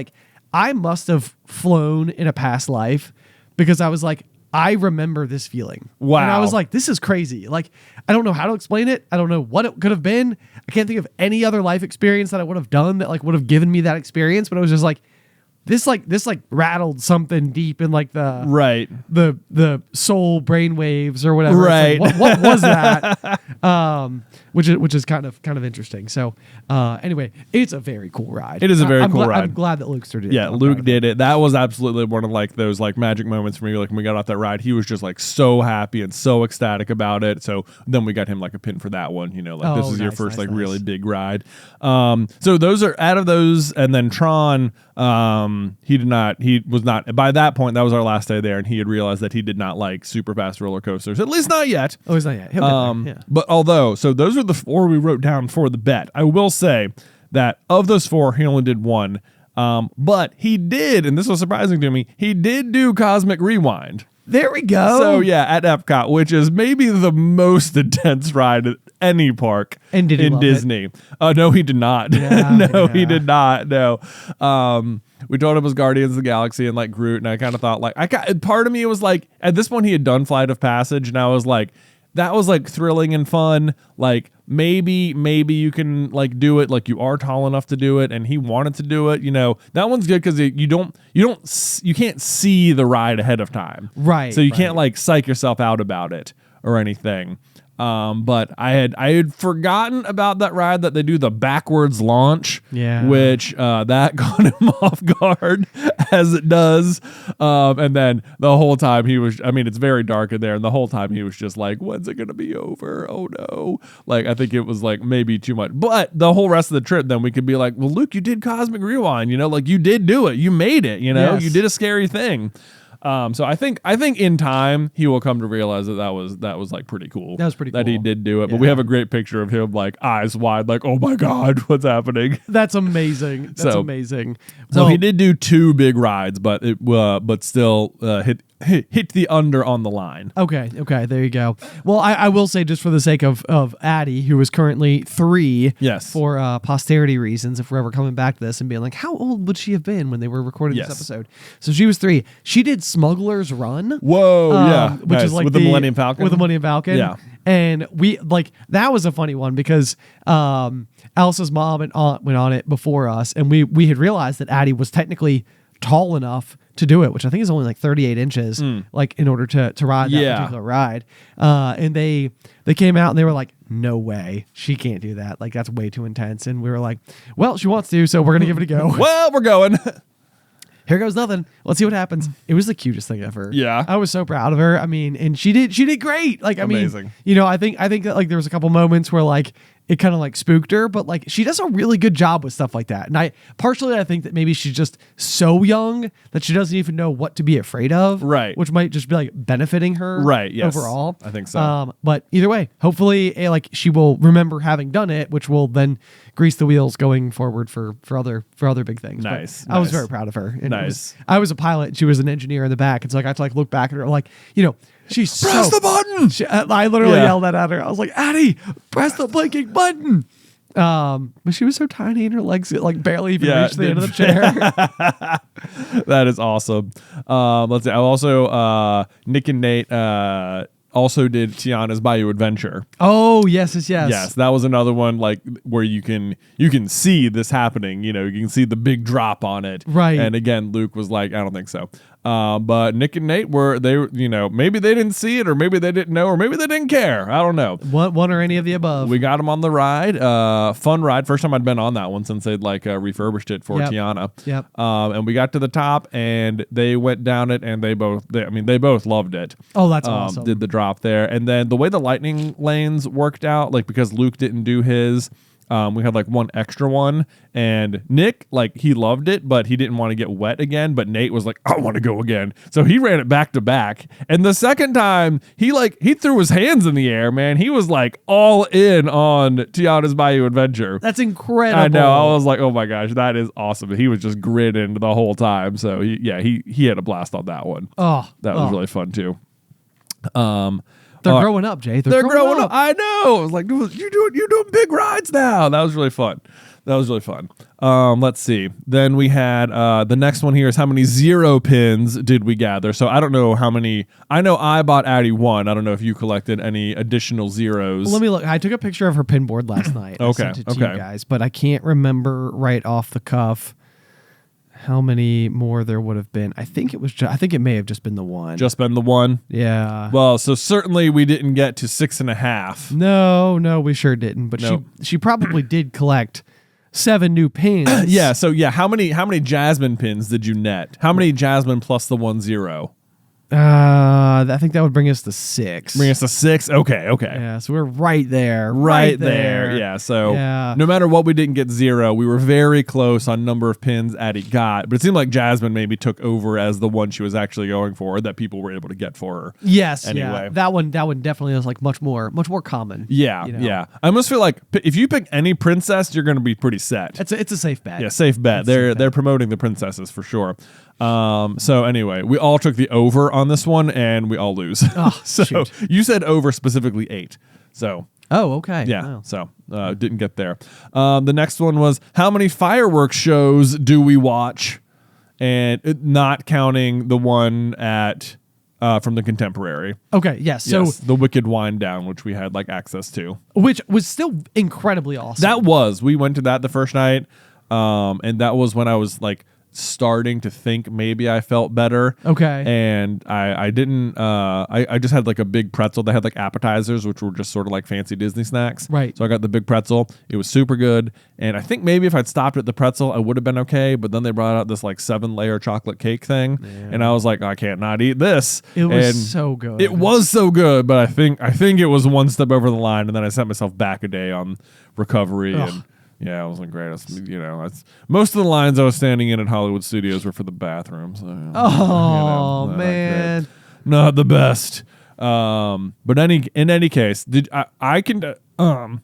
I must have flown in a past life, because I was I remember this feeling. Wow. And I was this is crazy. I don't know how to explain it. I don't know what it could have been. I can't think of any other life experience that I would have done that would have given me that experience. But it was just this rattled something deep in the Right. the soul brain waves or whatever. Right. What was that? which is kind of interesting. So anyway, it's a very cool ride. It is a very cool ride. I'm glad that Luke started. Yeah, Luke did it. That was absolutely one of like those like magic moments for me. Like when we got off that ride, he was just like so happy and so ecstatic about it. So then we got him like a pin for that one. You know, like this is your first really big ride. So those are out of those, and then Tron. He was not by that point. That was our last day there, and he had realized that he did not like super fast roller coasters, at least not yet. Oh, he's not yet. Yeah. But so those are the 4 we wrote down for the bet. I will say that of those 4, he only did 1. But he did, and this was surprising to me, he did do Cosmic Rewind. There we go. So yeah, at Epcot, which is maybe the most intense ride at any park in Disney. No, he did not. Yeah, he did not. No. We told him it was Guardians of the Galaxy and like Groot, and I kind of thought like part of me was like, at this point he had done Flight of Passage, and I was like, that was like thrilling and fun. Like maybe you can like do it. Like you are tall enough to do it, and he wanted to do it. You know, that one's good because you can't see the ride ahead of time, right? So you can't like psych yourself out about it or anything. But I had forgotten about that ride that they do the backwards launch, which that got him off guard as it does. And then the whole time it's very dark in there, and the whole time he was just like, when's it gonna be over? Oh no. Like I think it was like maybe too much. But the whole rest of the trip, then we could be like, well, Luke, you did Cosmic Rewind, you know, like you did do it. You made it, you know, you did a scary thing. So I think in time he will come to realize that was like pretty cool. That was pretty cool that he did do it. But we have a great picture of him like eyes wide, like, oh my God, what's happening? That's amazing. That's amazing. So he did do 2 big rides, but still hit the under on the line. Okay, there you go. Well, I will say, just for the sake of Addie, who is currently 3, for posterity reasons, if we're ever coming back to this and being like, how old would she have been when they were recording this episode? So she was 3. She did Smuggler's Run. Whoa, which is like with the Millennium Falcon. With the Millennium Falcon. Yeah. And we that was a funny one because Alice's mom and aunt went on it before us, and we had realized that Addie was technically tall enough to do it, which I think is only like 38 inches, like in order to ride that particular ride. And they came out and they were like, no way, she can't do that. Like that's way too intense. And we were like, well, she wants to, so we're gonna give it a go. Well, we're going. Here goes nothing. Let's see what happens. It was the cutest thing ever. Yeah. I was so proud of her. I mean, and she did great. Like, amazing. I mean, you know, I think that like there was a couple moments where like it kind of like spooked her, but like she does a really good job with stuff like that. And I think that maybe she's just so young that she doesn't even know what to be afraid of. Right. Which might just be like benefiting her. Right. Yes. Overall. I think so. But either way, hopefully like she will remember having done it, which will then grease the wheels going forward for other big things. Nice. I was very proud of her. And nice. I was a pilot and she was an engineer in the back. And so like, I had to like look back at her like, you know, she's press the button. I literally yelled that at her. I was like, Addie, press the blinking button. But she was so tiny and her legs like barely even reached the end of the chair. That is awesome. Let's see. I also Nick and Nate also did Tiana's Bayou Adventure. Oh, yes. Yes, that was another one like where you can see this happening. You know, you can see the big drop on it. Right. And again, Luke was like, I don't think so. But Nick and Nate maybe they didn't see it, or maybe they didn't know, or maybe they didn't care. I don't know. One or any of the above. We got them on the ride. Fun ride. First time I'd been on that one since they'd like refurbished it for Tiana. Yep. And we got to the top and they went down it and they both loved it. Oh, that's awesome. Did the drop there. And then the way the lightning lanes worked out, like because Luke didn't do his, we had like one extra one, and Nick, like he loved it, but he didn't want to get wet again. But Nate was like, I want to go again. So he ran it back to back. And the second time he threw his hands in the air, man. He was like all in on Tiana's Bayou Adventure. That's incredible. I know. I was like, oh my gosh, that is awesome. He was just grinning the whole time. So he had a blast on that one. Oh, that was really fun too. They're growing up, Jay. They're growing up. I know. I was like, you're doing big rides now. That was really fun. Let's see. Then we had the next one here is how many 0 pins did we gather? So I don't know how many. I know I bought Addie 1. I don't know if you collected any additional zeros. Well, let me look. I took a picture of her pin board last night. Okay. I sent it to you guys, but I can't remember right off the cuff how many more there would have been. I think it was. I think it may have just been the one. Just been the one. Yeah. Well, so certainly we didn't get to 6.5. No, we sure didn't. But Nope. she probably did collect 7 new pins. Yeah. So yeah, how many Jasmine pins did you net? How many Jasmine plus the 1-0? I think that would bring us to 6. Bring us to 6. Okay. Yeah, so we're right there. Right there. Yeah. So Yeah. no matter what, we didn't get 0. We were very close on number of pins Addie got, but it seemed like Jasmine maybe took over as the one she was actually going for, that people were able to get for her. Yes. Anyway. Yeah. That one definitely is like much more common. Yeah. you know? Yeah. I almost feel like if you pick any princess, you're going to be pretty set. It's a safe bet. Yeah, safe bet. They're promoting the princesses for sure. So anyway, we all took the over on this one and we all lose. Oh, so shoot. you said over specifically 8. So Oh, okay. yeah, Wow. so didn't get there. The next one was how many fireworks shows do we watch, and not counting the one at from the Contemporary. Okay. Yes. So Yes, the Wicked Wind Down, which we had like access to. which was still incredibly awesome. We went to that the first night, and that was when I was like starting to think maybe I felt better. Okay. And I didn't I just had like a big pretzel. They had like appetizers, which were just sort of like fancy Disney snacks. Right. So I got the big pretzel. It was super good. And I think maybe if I'd stopped at the pretzel, I would have been okay. But then they brought out this like 7-layer chocolate cake thing. Yeah. And I was like, I can't not eat this. It was And so good. It was so good, but I think it was one step over the line, and then I set myself back a day on recovery. Ugh. And yeah, it wasn't great. Most of the lines I was standing in at Hollywood Studios were for the bathrooms. So, Oh, not man. great. Not the best. But in any case, I can the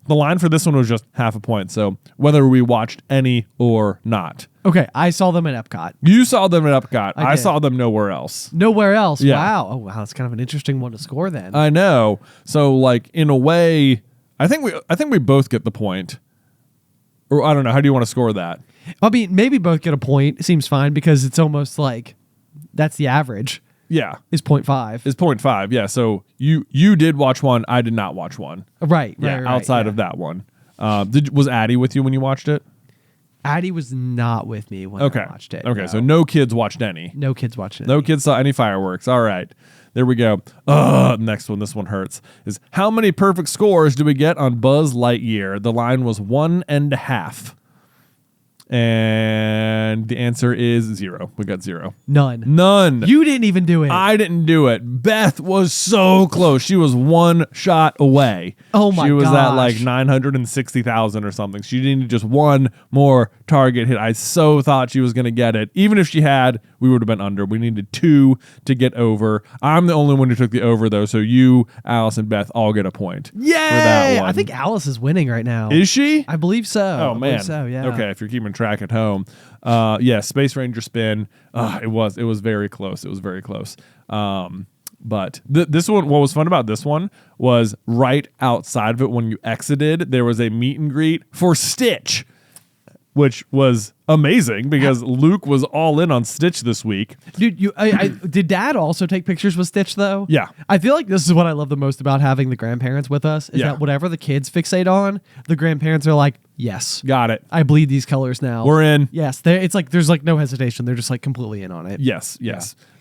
line for this one was just half a point. So whether we watched any or not, Okay. I saw them at Epcot. you saw them at Epcot. I did. saw them nowhere else. Nowhere else. Yeah. Wow. Oh, wow. That's kind of an interesting one to score then. I know. So like in a way, I think we both get the point. Or I don't know. How do you want to score that? I mean, maybe both get a point. It seems fine because it's almost like that's the average Yeah, is 0.5. it's 0.5. Yeah. So you did watch one. I did not watch one. Right. Yeah. Right. Outside of that one, was Addie with you when you watched it? Addie was not with me when Okay. I watched it. Okay. no. So no kids watched any. No kids watching it. No kids saw any fireworks. All right. There we go. Next one. This one hurts. Is how many perfect scores do we get on Buzz Lightyear? The line was 1.5. And the answer is 0. We got 0. None. You didn't even do it. I didn't do it. Beth was so close. She was one shot away. Oh my She was at gosh. like 960,000 or something. She needed just one more target hit. I so thought she was going to get it. Even if she had, we would have been under. We needed 2 to get over. I'm the only one who took the over though. So you, Alice, and Beth all get a point. Yay! For that one. I think Alice is winning right now. Is she? I believe so. Oh I man. believe so, yeah. Okay, if you're keeping track at home. Yeah, Space Ranger spin. It was very close. It was very close. But this one, what was fun about this one was right outside of it when you exited, there was a meet and greet for Stitch, which was amazing because Luke was all in on Stitch this week. Dude, did Dad also take pictures with Stitch though? Yeah. I feel like this is what I love the most about having the grandparents with us is Yeah. that whatever the kids fixate on, the grandparents are like, yes, Got it. I bleed these colors now. We're in. Yes, it's like there's like no hesitation. They're just like completely in on it. Yes.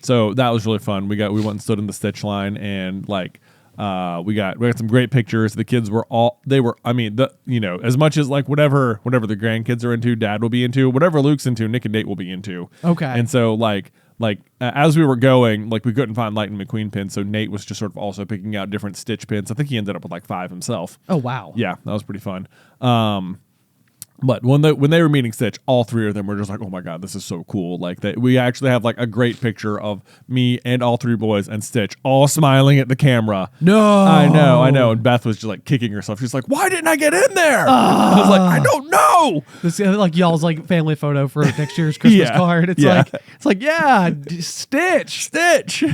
So that was really fun. We went and stood in the Stitch line and like we got some great pictures. The kids were as much as like whatever the grandkids are into, Dad will be into, whatever Luke's into, Nick and Nate will be into. Okay. And so like as we were going, like we couldn't find Lightning McQueen pins, so Nate was just sort of also picking out different Stitch pins. I think he ended up with like 5 himself. Oh wow. Yeah, that was pretty fun. But when they were meeting Stitch, all 3 of them were just like, "Oh my god, this is so cool!" Like that, we actually have like a great picture of me and all 3 boys and Stitch all smiling at the camera. No, I know. And Beth was just like kicking herself. She's like, "Why didn't I get in there?" I was like, "I don't know." This is like y'all's like family photo for next year's Christmas Yeah. card. It's Yeah. like Stitch.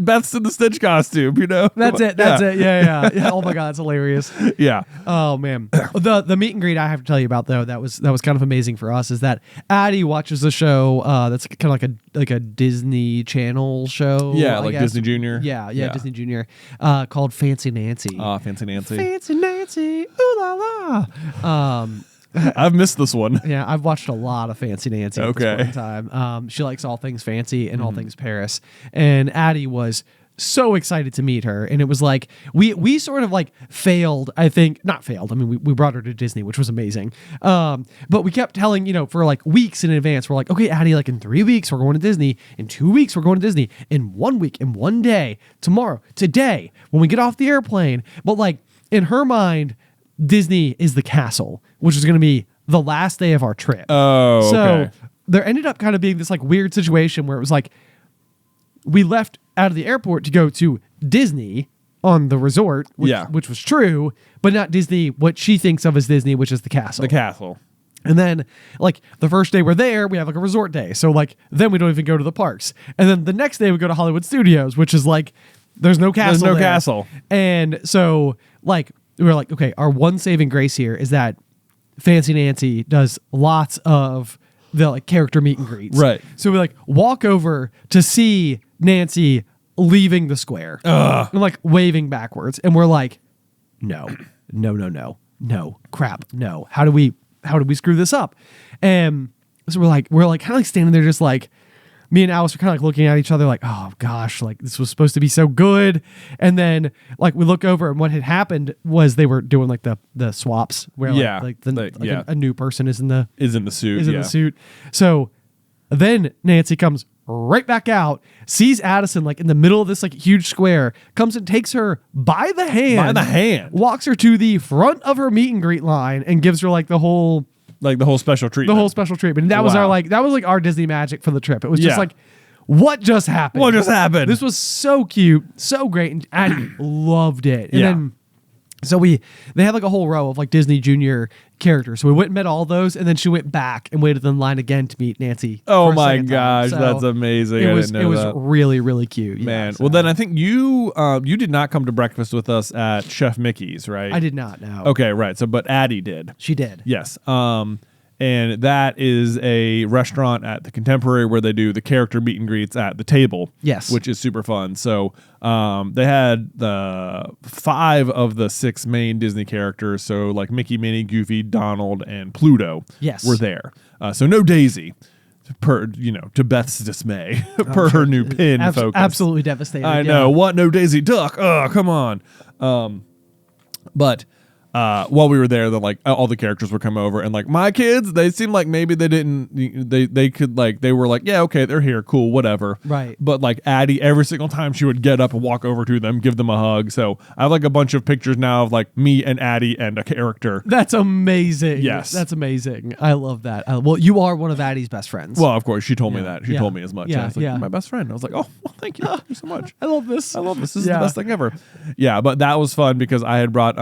Beth's in the Stitch costume, you know. That's it. That's it. Yeah. Oh my god, it's hilarious. Yeah. Oh man, the meet and greet I have to tell you about though that was kind of amazing for us is that Addie watches a show that's kind of like a Disney Channel show. Yeah, I like guess. Disney Junior. Yeah, Disney Junior, called Fancy Nancy. Fancy Nancy. Fancy Nancy, ooh la la. I've missed this one. Yeah, I've watched a lot of Fancy Nancy at this Okay. point in time. She likes all things fancy and all things Paris. And Addie was so excited to meet her. And it was like, we sort of like failed, I think. Not failed. I mean, we brought her to Disney, which was amazing. But we kept telling, for like weeks in advance, we're like, okay, Addie, like in 3 weeks, we're going to Disney. In 2 weeks, we're going to Disney. In 1 week, in 1 day, tomorrow, today, when we get off the airplane. But like in her mind, Disney is the castle, which is going to be the last day of our trip. Oh, so okay. there ended up kind of being this like weird situation where it was like we left out of the airport to go to Disney on the resort, which was true, but not Disney, what she thinks of as Disney, which is the castle. The castle. And then, like, the first day we're there, we have like a resort day. So, like, then we don't even go to the parks. And then the next day we go to Hollywood Studios, which is like, there's no castle. There's no there. castle. And so, like, we were like, okay, our one saving grace here is that Fancy Nancy does lots of the like character meet and greets. Right. So we like walk over to see Nancy leaving the square. And like waving backwards. And we're like, no, crap, no. How do we screw this up? And so we're like kind of like standing there just like, me and Alice were kind of like looking at each other like, oh gosh, like this was supposed to be so good. And then like we look over and what had happened was they were doing like the swaps where a new person is in the suit. So then Nancy comes right back out, sees Addison like in the middle of this like huge square, comes and takes her by the hand, walks her to the front of her meet and greet line and gives her like the whole special treatment. And that was our Disney magic for the trip. It was just like, what just happened? What just happened? This was so cute, so great, and Addie loved it. And then so they had like a whole row of like Disney Junior characters. So we went and met all those, and then she went back and waited in line again to meet Nancy. Oh my gosh, that's amazing. It was really, really cute. Man. Well, then I think you did not come to breakfast with us at Chef Mickey's, right? I did not, no. Okay, right. So but Addie did. She did. Yes. And that is a restaurant at the Contemporary where they do the character meet and greets at the table. Yes. Which is super fun. So they had the 5 of the 6 main Disney characters. So like Mickey, Minnie, Goofy, Donald, and Pluto were there. So no Daisy. To Beth's dismay, her new pin focus. Absolutely devastated. I know. What? No Daisy Duck? Oh, come on. But while we were there, like all the characters would come over, and like my kids, they seemed like maybe they didn't, they could like, they were like, yeah, okay, they're here, cool, whatever. Right. But like Addie, every single time she would get up and walk over to them, give them a hug. So I have like a bunch of pictures now of like me and Addie and a character. That's amazing. Yes. That's amazing. I love that. Well, you are one of Addie's best friends. Well, of course, she told me that. She told me as much. Yeah, I was like, you're my best friend. I was like, oh, well, thank you. Thank you so much. I love this. This is the best thing ever. Yeah, but that was fun because I had brought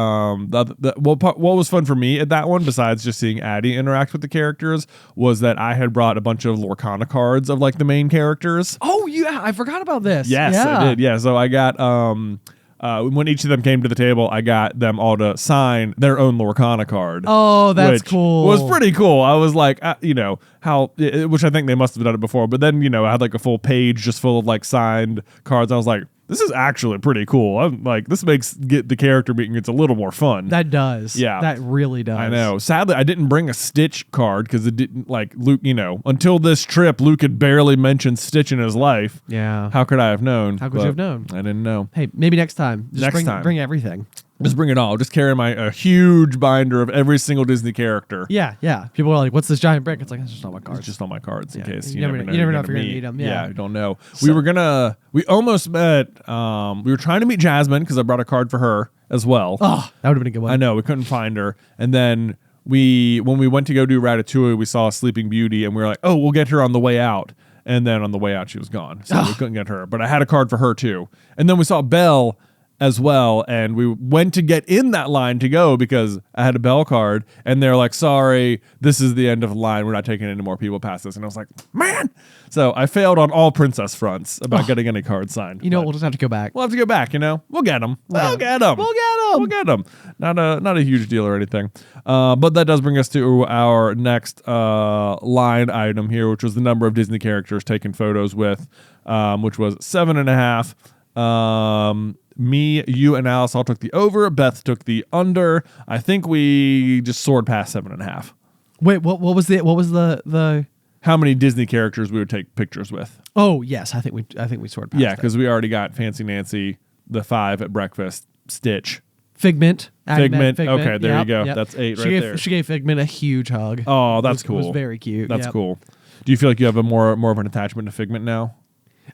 what was fun for me at that one, besides just seeing Addie interact with the characters, was that I had brought a bunch of Lorcana cards of like the main characters. Oh yeah, I forgot about this. Yes, I did. Yeah, so I got when each of them came to the table, I got them all to sign their own Lorcana card. Oh, that's cool. Was pretty cool. I was like, which I think they must have done it before, but then I had like a full page just full of like signed cards. I was like, this is actually pretty cool. I'm like, this makes get the character meeting it's a little more fun. That does. Yeah. That really does. I know. Sadly, I didn't bring a Stitch card because it didn't like Luke, until this trip, Luke had barely mentioned Stitch in his life. Yeah. How could I have known? How could you have known? I didn't know. Hey, maybe next time. Bring everything. Just bring it all. Just carry a huge binder of every single Disney character. Yeah, yeah. People are like, "What's this giant brick?" It's like, it's just on my cards. It's just on my cards in case you never know if you're gonna need them. Yeah, you don't know. We almost met. We were trying to meet Jasmine because I brought a card for her as well. Oh, that would have been a good one. I know we couldn't find her, and then when we went to go do Ratatouille, we saw Sleeping Beauty, and we were like, "Oh, we'll get her on the way out." And then on the way out, she was gone, so we couldn't get her. But I had a card for her too. And then we saw Belle as well, and we went to get in that line to go because I had a Belle card, and they're like, sorry, this is the end of the line, we're not taking any more people past this. And I was like, man. So I failed on all princess fronts about getting any cards signed. We'll just have to go back. We'll have to go back. We'll get them. We'll get them. Not a huge deal or anything. But that does bring us to our next line item here, which was the number of Disney characters taken photos with, which was 7.5. Me, you, and Alice all took the over. Beth took the under. I think we just soared past 7.5. Wait, what was the How many Disney characters we would take pictures with? Oh, yes, I think we sort of passed Yeah, because we already got Fancy Nancy, the 5 at breakfast, Stitch. Figment. Figment. Okay, there you go. That's 8 there. She gave Figment a huge hug. Oh, that's cool. It was very cute. That's cool. Do you feel like you have a more of an attachment to Figment now?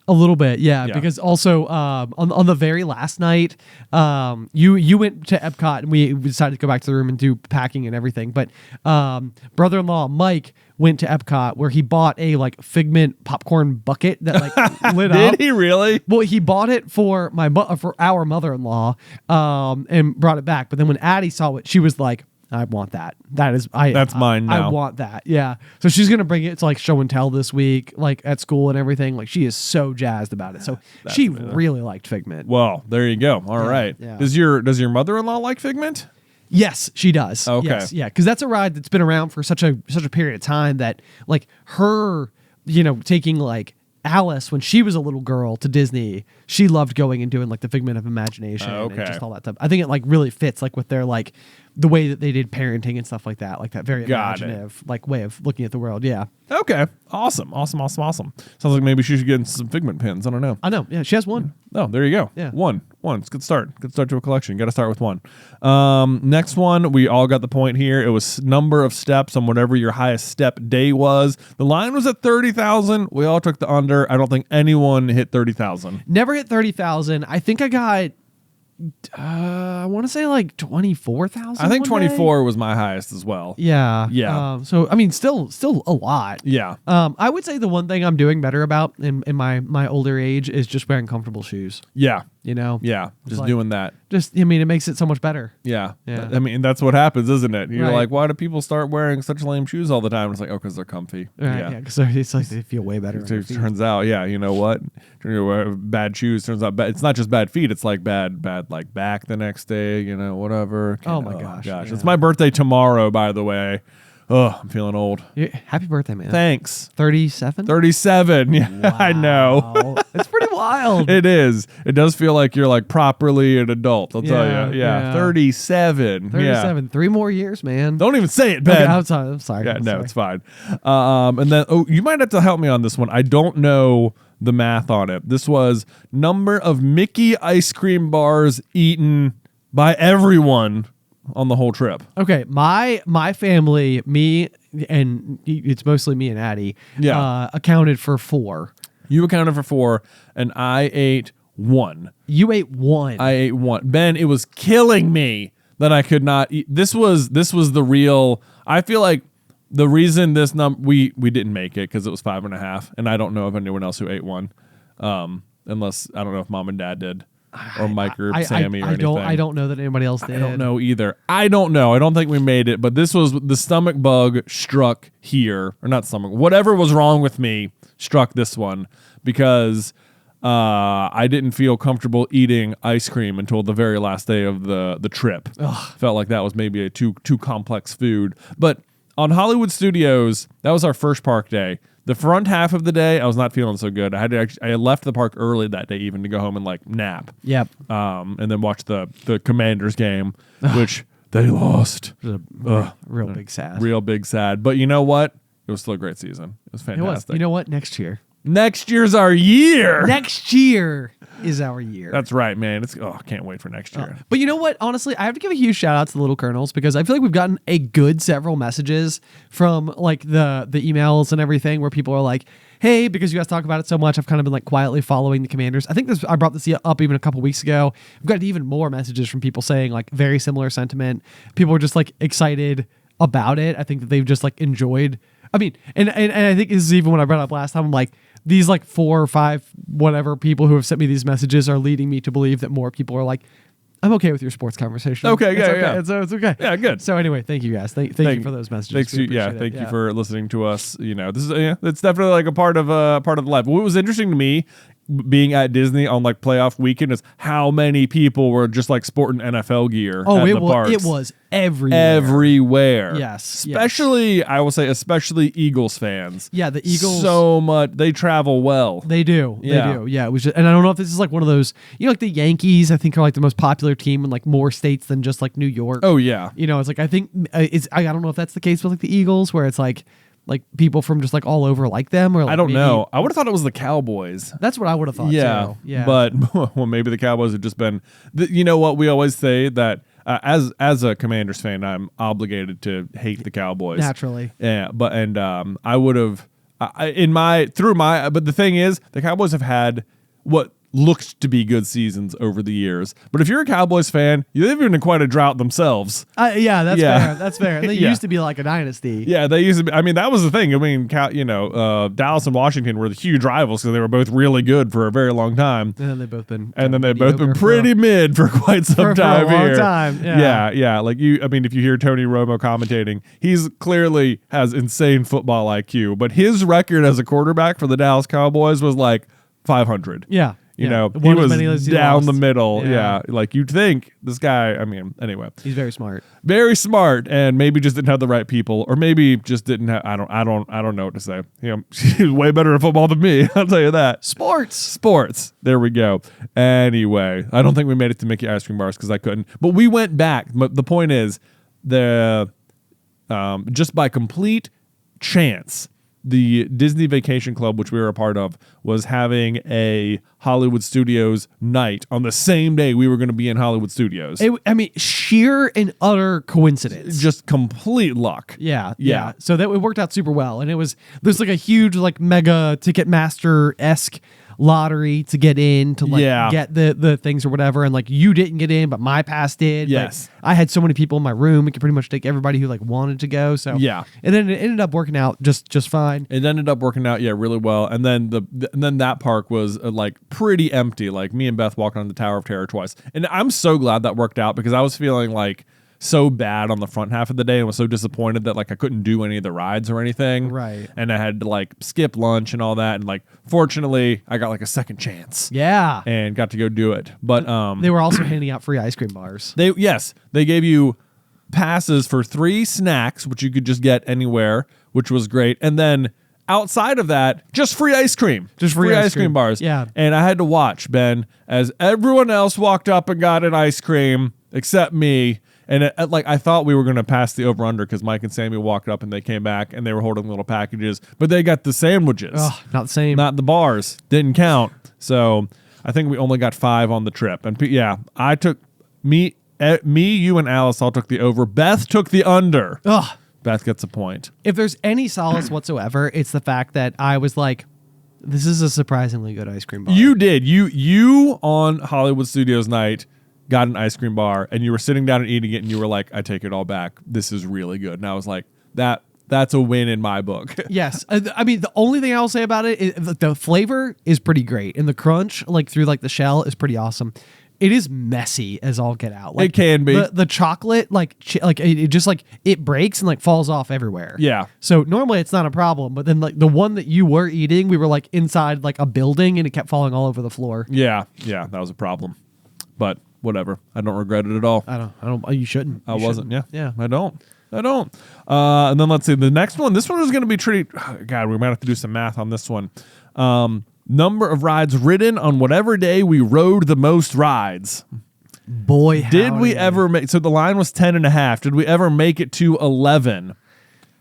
A little bit, yeah. Because also on the very last night, you went to Epcot and we decided to go back to the room and do packing and everything. But brother-in-law Mike went to Epcot where he bought a like Figment popcorn bucket that like lit up. Did he really? Well, he bought it for for our mother-in-law and brought it back. But then when Addie saw it, she was like, I want that. That's mine now. I want that. Yeah. So she's gonna bring it to like show and tell this week, like at school and everything. Like she is so jazzed about it. So she really liked Figment. Well, there you go. All right. Yeah. Does your mother-in-law like Figment? Yes, she does. Okay. Yes, yeah, because that's a ride that's been around for such a period of time that like her, taking like Alice when she was a little girl to Disney, she loved going and doing like the Figment of Imagination and just all that stuff. I think it like really fits like with their like the way that they did parenting and stuff like that very imaginative like way of looking at the world. Yeah. Okay. Awesome. Sounds like maybe she should get some Figment pins. I don't know. I know. Yeah, she has one. Oh, there you go. Yeah. One. It's a good start. Good start to a collection. Got to start with one. Next one, we all got the point here. It was number of steps on whatever your highest step day was. The line was at 30,000. We all took the under. I don't think anyone hit 30,000. Never hit 30,000. I think I got I want to say like 24,000. I think 24 was my highest as well. Yeah. Yeah. So I mean, still a lot. Yeah. I would say the one thing I'm doing better about in my older age is just wearing comfortable shoes. Yeah. Yeah. Just like, doing that. I mean, it makes it so much better. Yeah. Yeah. I mean, that's what happens, isn't it? You're Right. like, why do people start wearing such lame shoes all the time? It's like, oh, because they're comfy. Right. Yeah. Because it's like they feel way better. It turns out, yeah. You know what? Bad shoes turns out bad. It's not just bad feet. It's like bad like back the next day. Whatever. Oh my gosh. Yeah. Yeah. It's my birthday tomorrow, by the way. Oh, I'm feeling old. Happy birthday, man. Thanks. 37? 37. Yeah, wow. I know. It's pretty wild. It is. It does feel like you're like properly an adult. I'll tell you. Yeah. 37. 37. 3 more years, man. Don't even say it, Ben. Okay, I'm sorry. Yeah, no, it's fine. And then, you might have to help me on this one. I don't know the math on it. This was number of Mickey ice cream bars eaten by everyone on the whole trip. Okay, my family, me and it's mostly me and Addie, accounted for 4. You accounted for 4, and I ate 1. You ate 1. I ate 1. Ben, it was killing me that I could not eat. This was the real. I feel like the reason this we didn't make it because it was 5.5, and I don't know of anyone else who ate 1, unless I don't know if Mom and Dad did. Or Mike or Sammy or anything. I don't know that anybody else did. I don't know either. I don't know. I don't think we made it, but this was the stomach bug struck here, or not stomach. Whatever was wrong with me struck this one because I didn't feel comfortable eating ice cream until the very last day of the trip. Ugh. Felt like that was maybe a too complex food. But on Hollywood Studios, that was our first park day. The front half of the day, I was not feeling so good. I had left the park early that day even to go home and like nap. Yep. And then watch the Commanders game, which they lost. Real big sad. Real big sad. But you know what? It was still a great season. It was fantastic. You know what? Next year. Next year's our year. Next year is our year. That's right, man. I can't wait for next year. But you know what? Honestly, I have to give a huge shout out to the Little Colonels because I feel like we've gotten a good several messages from like the emails and everything where people are like, hey, because you guys talk about it so much, I've kind of been like quietly following the Commanders. I think I brought this up even a couple weeks ago. I've got even more messages from people saying like very similar sentiment. People were just like excited about it. I think that they've just like enjoyed. I mean, and I think this is even what I brought up last time. I'm like, these like 4 or 5 whatever people who have sent me these messages are leading me to believe that more people are like, I'm okay with your sports conversation. Okay, it's yeah, okay. yeah. It's okay. Yeah, good. So anyway, thank you guys. Thank you for those messages. Thank you for listening to us. This is it's definitely like a part of life. What was interesting to me, being at Disney on like playoff weekend is how many people were just like sporting NFL gear. Oh, at it the was parks. it was everywhere. Everywhere. Yes, Especially, I will say, especially Eagles fans. Yeah, the Eagles so much. They travel well. They do. Yeah. They do. Yeah. It was just, and I don't know if this is like one of those, like the Yankees, I think are like the most popular team in like more states than just like New York. Oh yeah. It's like, I think I don't know if that's the case with like the Eagles where it's like people from just like all over like them or like I don't maybe, know. I would have thought it was the Cowboys. That's what I would have thought too. Yeah. But well, maybe the Cowboys have just been. You know what we always say that as a Commanders fan, I'm obligated to hate the Cowboys naturally. Yeah, but I would have but the thing is, the Cowboys have had what looked to be good seasons over the years. But if you're a Cowboys fan, you live in quite a drought themselves. Yeah, that's fair. That's fair. And they used to be like a dynasty. Yeah, they used to be. I mean, that was the thing. I mean, Dallas and Washington were the huge rivals because they were both really good for a very long time. And then they've both been pretty mid for quite some time for a long here. time. Yeah. Like if you hear Tony Romo commentating, he's clearly has insane football IQ, but his record as a quarterback for the Dallas Cowboys was like 500. Yeah. He was down the middle. Yeah. Like you'd think this guy, anyway. He's very smart. Very smart, and maybe just didn't have the right people, or maybe just didn't have I don't know what to say. He's way better at football than me, I'll tell you that. Sports. There we go. Anyway, I don't think we made it to Mickey Ice Cream Bars because I couldn't. But we went back. But the point is, just by complete chance, the Disney Vacation Club, which we were a part of, was having a Hollywood Studios night on the same day we were going to be in Hollywood Studios. Sheer and utter coincidence. Just complete luck. Yeah. So that it worked out super well. And there's like a huge like mega Ticketmaster-esque lottery to get in to get the things or whatever, and like you didn't get in but my pass did. Yes. I had so many people in my room, we could pretty much take everybody who like wanted to go. So yeah, and then it ended up working out just fine. It ended up working out really well. And then then that park was like pretty empty. Like me and Beth walked on the Tower of Terror twice, and I'm so glad that worked out because I was feeling like so bad on the front half of the day and was so disappointed that like I couldn't do any of the rides or anything. Right. And I had to like skip lunch and all that. And like, fortunately I got like a second chance. Yeah. And got to go do it. But they were also handing out free ice cream bars. They gave you passes for 3 snacks, which you could just get anywhere, which was great. And then outside of that, just free ice cream. Just free ice cream bars. Yeah. And I had to watch, Ben, as everyone else walked up and got an ice cream except me. And I thought we were going to pass the over-under because Mike and Sammy walked up and they came back and they were holding little packages. But they got the sandwiches. Oh, not the same. Not the bars. Didn't count. So I think we only got 5 on the trip. And I took me, you, and Alice all took the over. Beth took the under. Ugh. Beth gets a point. If there's any solace whatsoever, it's the fact that I was like, this is a surprisingly good ice cream bar. You did. You on Hollywood Studios night got an ice cream bar and you were sitting down and eating it and you were like, I take it all back. This is really good. And I was like, that's a win in my book. Yes. The only thing I'll say about it is the flavor is pretty great. And the crunch, like through like the shell, is pretty awesome. It is messy as all get out. Like, it can be. The chocolate, it just like it breaks and like falls off everywhere. Yeah. So normally it's not a problem, but then like the one that you were eating, we were like inside like a building and it kept falling all over the floor. Yeah, that was a problem. But whatever. I don't regret it at all. I don't. You shouldn't. I wasn't. Shouldn't. Yeah. I don't. And then let's see the next one. This one is going to be God, we might have to do some math on this one. Number of rides ridden on whatever day we rode the most rides. Boy, did we ever make? So the line was 10.5. Did we ever make it to 11?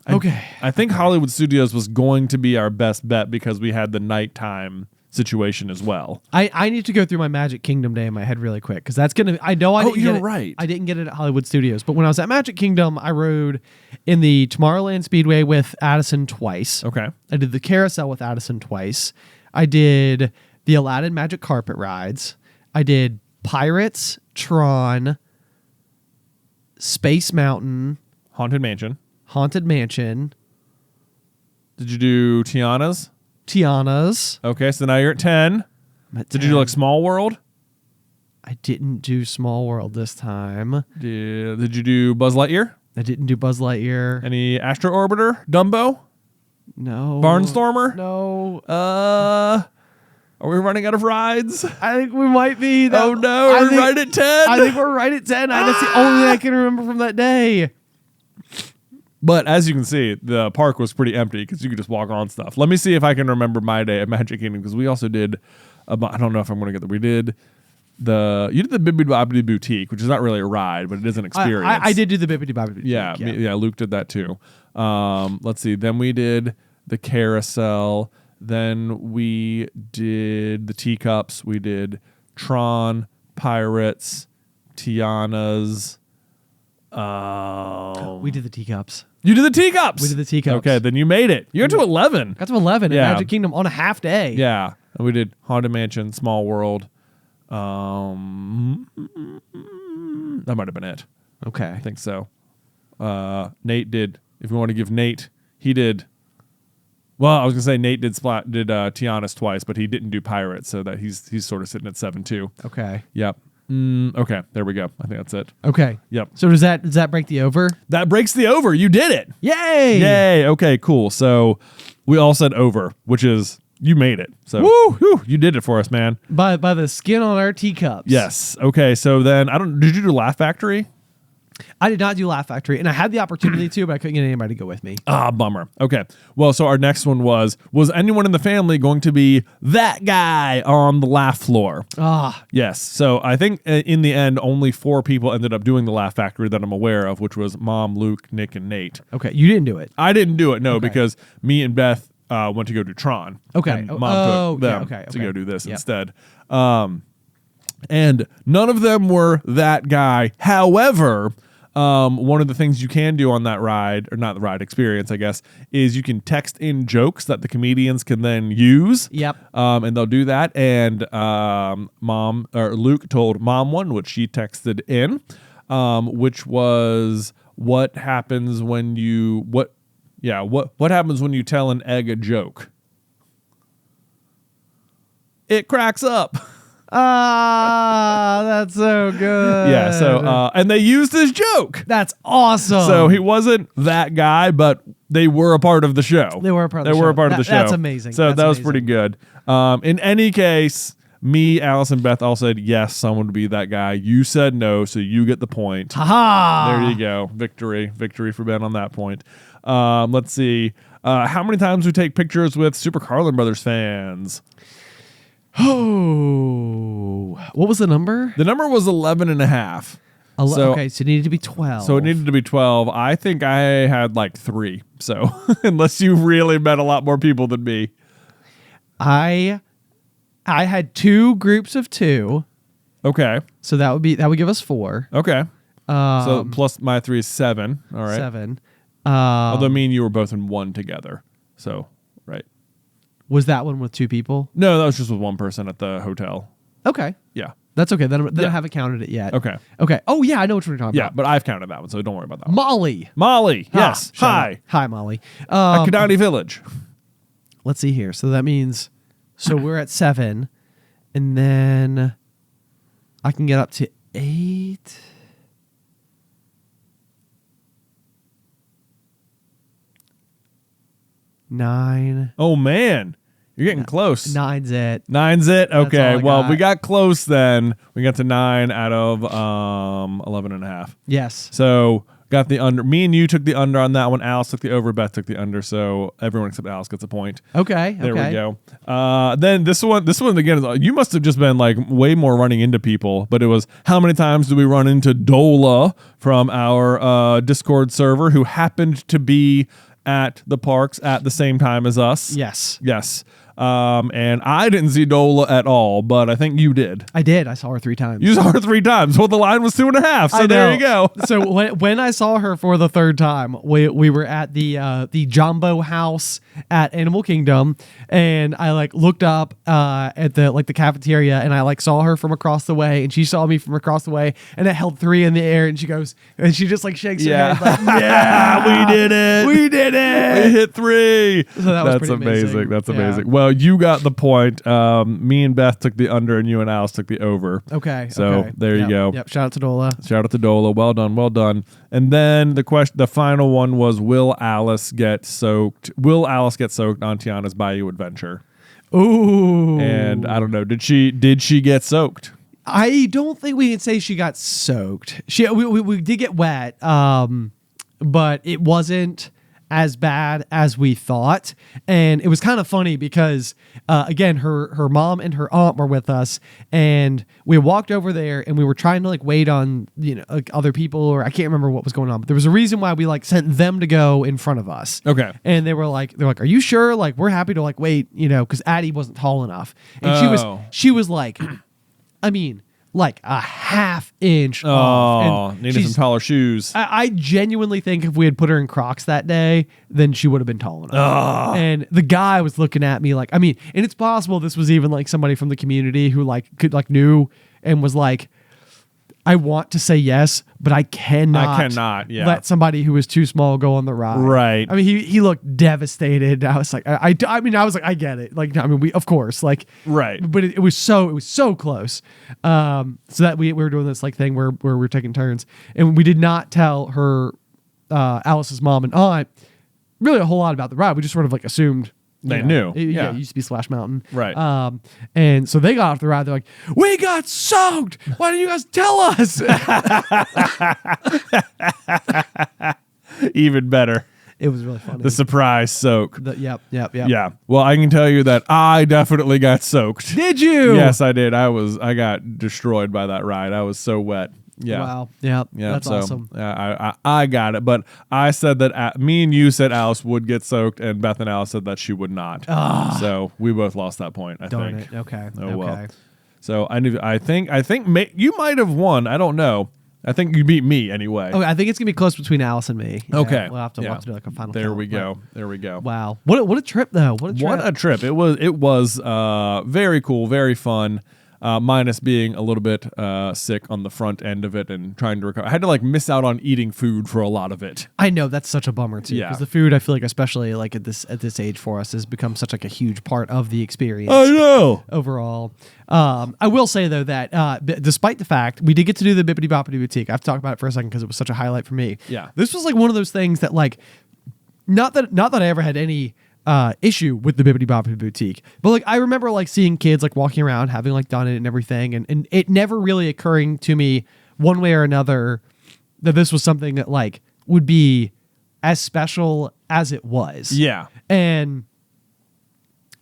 Okay. I think Hollywood Studios was going to be our best bet because we had the nighttime situation as well. I need to go through my Magic Kingdom day in my head really quick because that's gonna. I know I. Oh, you're right. I didn't get it at Hollywood Studios, but when I was at Magic Kingdom, I rode in the Tomorrowland Speedway with Addison twice. Okay. I did the carousel with Addison twice. I did the Aladdin Magic Carpet rides. I did Pirates, Tron, Space Mountain, Haunted Mansion. Did you do Tiana's? Okay, so now you're at 10. Did you do like Small World? I didn't do Small World this time. Did you do Buzz Lightyear? I didn't do Buzz Lightyear. Any Astro Orbiter? Dumbo? No. Barnstormer? No. Are we running out of rides? I think we might be. Oh no, are we right at 10? I think we're right at 10. That's the only thing I can remember from that day. But as you can see, the park was pretty empty because you could just walk on stuff. Let me see if I can remember my day at Magic Kingdom because we also did, I don't know if I'm going to get that. You did the Bippity Boutique, which is not really a ride, but it is an experience. I did do the Bippity Boppity. Yeah, Luke did that too. Let's see. Then we did the carousel. Then we did the teacups. We did Tron, Pirates, Tiana's. We did the teacups. You did the teacups. We did the teacups. Okay, then you made it. You got to 11. Got to 11 Yeah. at Magic Kingdom on a half day. Yeah, and we did Haunted Mansion, Small World. That might have been it. Okay. I think so. Nate did. If you want to give Nate, he did. Well, I was gonna say Nate did Tiana's twice, but he didn't do Pirates, so that he's sort of sitting at 7 too. Okay. Yep. Okay, there we go. I think that's it. Okay. Yep. So does that break the over? That breaks the over. You did it. Yay! Yay. Okay, cool. So we all said over, which is you made it. So woo, you did it for us, man. By the skin on our teacups. Yes. Okay. So then did you do Laugh Factory? I did not do Laugh Factory, and I had the opportunity to, but I couldn't get anybody to go with me. Ah, bummer. Okay. Well, so our next one was anyone in the family going to be that guy on the laugh floor? Ah. Yes. So I think in the end, only 4 people ended up doing the Laugh Factory that I'm aware of, which was Mom, Luke, Nick, and Nate. Okay. You didn't do it. I didn't do it, no, because me and Beth went to go do Tron. Okay. And Mom took them to go do this instead. And none of them were that guy. However, one of the things you can do on that ride, or not the ride experience, I guess, is you can text in jokes that the comedians can then use. Yep. And they'll do that. And Luke told Mom one, which she texted in, which was what happens when you what happens when you tell an egg a joke? It cracks up. Ah, that's so good. Yeah, so and they used his joke. That's awesome. So he wasn't that guy, but they were a part of the show. They were a part of the show. That's amazing. So That's that was amazing. pretty good. In any case, me, Alice, and Beth all said yes, someone would be that guy. You said no, so you get the point. Ha-ha. There you go. Victory for Ben on that point. Let's see. How many times we take pictures with Super Carlin Brothers fans? Oh, what was the number? The number was 11.5. Okay, so it needed to be 12. So it needed to be 12. I think I had like 3. So unless you really met a lot more people than me. I had 2 groups of 2. Okay. So that would give us 4. Okay. So plus my 3 is 7. All right. 7. Although me and you were both in one together. So, right. Was that one with 2 people? No, that was just with one person at the hotel. Okay. Yeah. That's okay. Then I haven't counted it yet. Okay. Okay. Oh, yeah, I know what you're talking Yeah, about. but I've counted that one, so don't worry about that one. Molly. Molly. Yes. Shout Hi. out. Hi, Molly. At Kadani Village. Let's see here. So that means, we're at 7, and then I can get up to 8. Nine. Oh, man. You're getting close. 9's it. 9's it? Okay. all I Well, got. we got close then. We got to 9 out of 11.5. Yes. So got the under. Me and you took the under on that one. Alice took the over. Beth took the under. So everyone except Alice gets a point. Okay. There we go. Then this one again, you must have just been like way more running into people, but it was how many times do we run into Dola from our Discord server who happened to be at the parks at the same time as us? Yes. Yes. And I didn't see Dola at all, but I think you did. I did. I saw her 3 times. You saw her 3 times. Well, the line was 2.5. So there you go. So when I saw her for the 3rd time, we were at the Jumbo House at Animal Kingdom, and I looked up at the cafeteria, and I saw her from across the way, and she saw me from across the way, and I held 3 in the air, and she goes, and she just shakes her head yeah, we did it. We did it. We hit 3. So that was That's pretty amazing. That's Yeah. amazing. Well, you got the point. Me and Beth took the under, and you and Alice took the over. Okay. So there you go. Yep. Shout out to Dola. Shout out to Dola. Well done. Well done. And then the final one was, will Alice get soaked on Tiana's Bayou Adventure? Ooh. And I don't know, did she get soaked? I don't think we can say she got soaked. We did get wet, but it wasn't as bad as we thought. And it was kind of funny because, again, her mom and her aunt were with us, and we walked over there and we were trying to like wait on, like other people, or I can't remember what was going on, but there was a reason why we like sent them to go in front of us. Okay. And they're like, are you sure? Like, we're happy to like wait, because Addie wasn't tall enough. And she was like, I mean, like a half inch off. And needed some taller shoes. I genuinely think if we had put her in Crocs that day, then she would have been tall enough. And the guy was looking at me like, I mean, and it's possible this was even like somebody from the community who like could like knew and was like, I want to say yes, but I cannot let somebody who is too small go on the ride. Right. I mean, he looked devastated. I was like, I was like, I get it. Like, I mean, we, of course, like, right. But it was so close. So that we were doing this like thing where we were taking turns, and we did not tell her, Alice's mom and aunt really a whole lot about the ride. We just sort of like assumed they knew. It used to be Splash Mountain. Right. And so they got off the ride. They're like, we got soaked. Why didn't you guys tell us? Even better. It was really funny. The surprise soak. Yep. Yeah. Well, I can tell you that I definitely got soaked. Did you? Yes, I did. I got destroyed by that ride. I was so wet. Yeah. Wow. Yeah. That's awesome. I got it, but I said that me and you said Alice would get soaked, and Beth and Alice said that she would not. So we both lost that point. I Darn think. it. Okay. Oh well. So I think you might have won. I don't know. I think you beat me anyway. Okay, I think it's gonna be close between Alice and me. Yeah, okay. We'll have to do like a final. There count, we go. There we go. Wow. What a trip though. What a trip. It was very cool, very fun. Minus being a little bit sick on the front end of it and trying to recover. I had to like miss out on eating food for a lot of it. I know, that's such a bummer too. Yeah. Because the food, I feel like, especially like at this age for us, has become such like a huge part of the experience. I know. Overall. I will say though that despite the fact we did get to do the Bippity Boppity Boutique, I have to talk about it for a second because it was such a highlight for me. Yeah. This was like one of those things that like, not that I ever had any issue with the Bippity Boppity Boutique, but like I remember like seeing kids like walking around having like done it and everything, and it never really occurring to me one way or another that this was something that like would be as special as it was. Yeah. And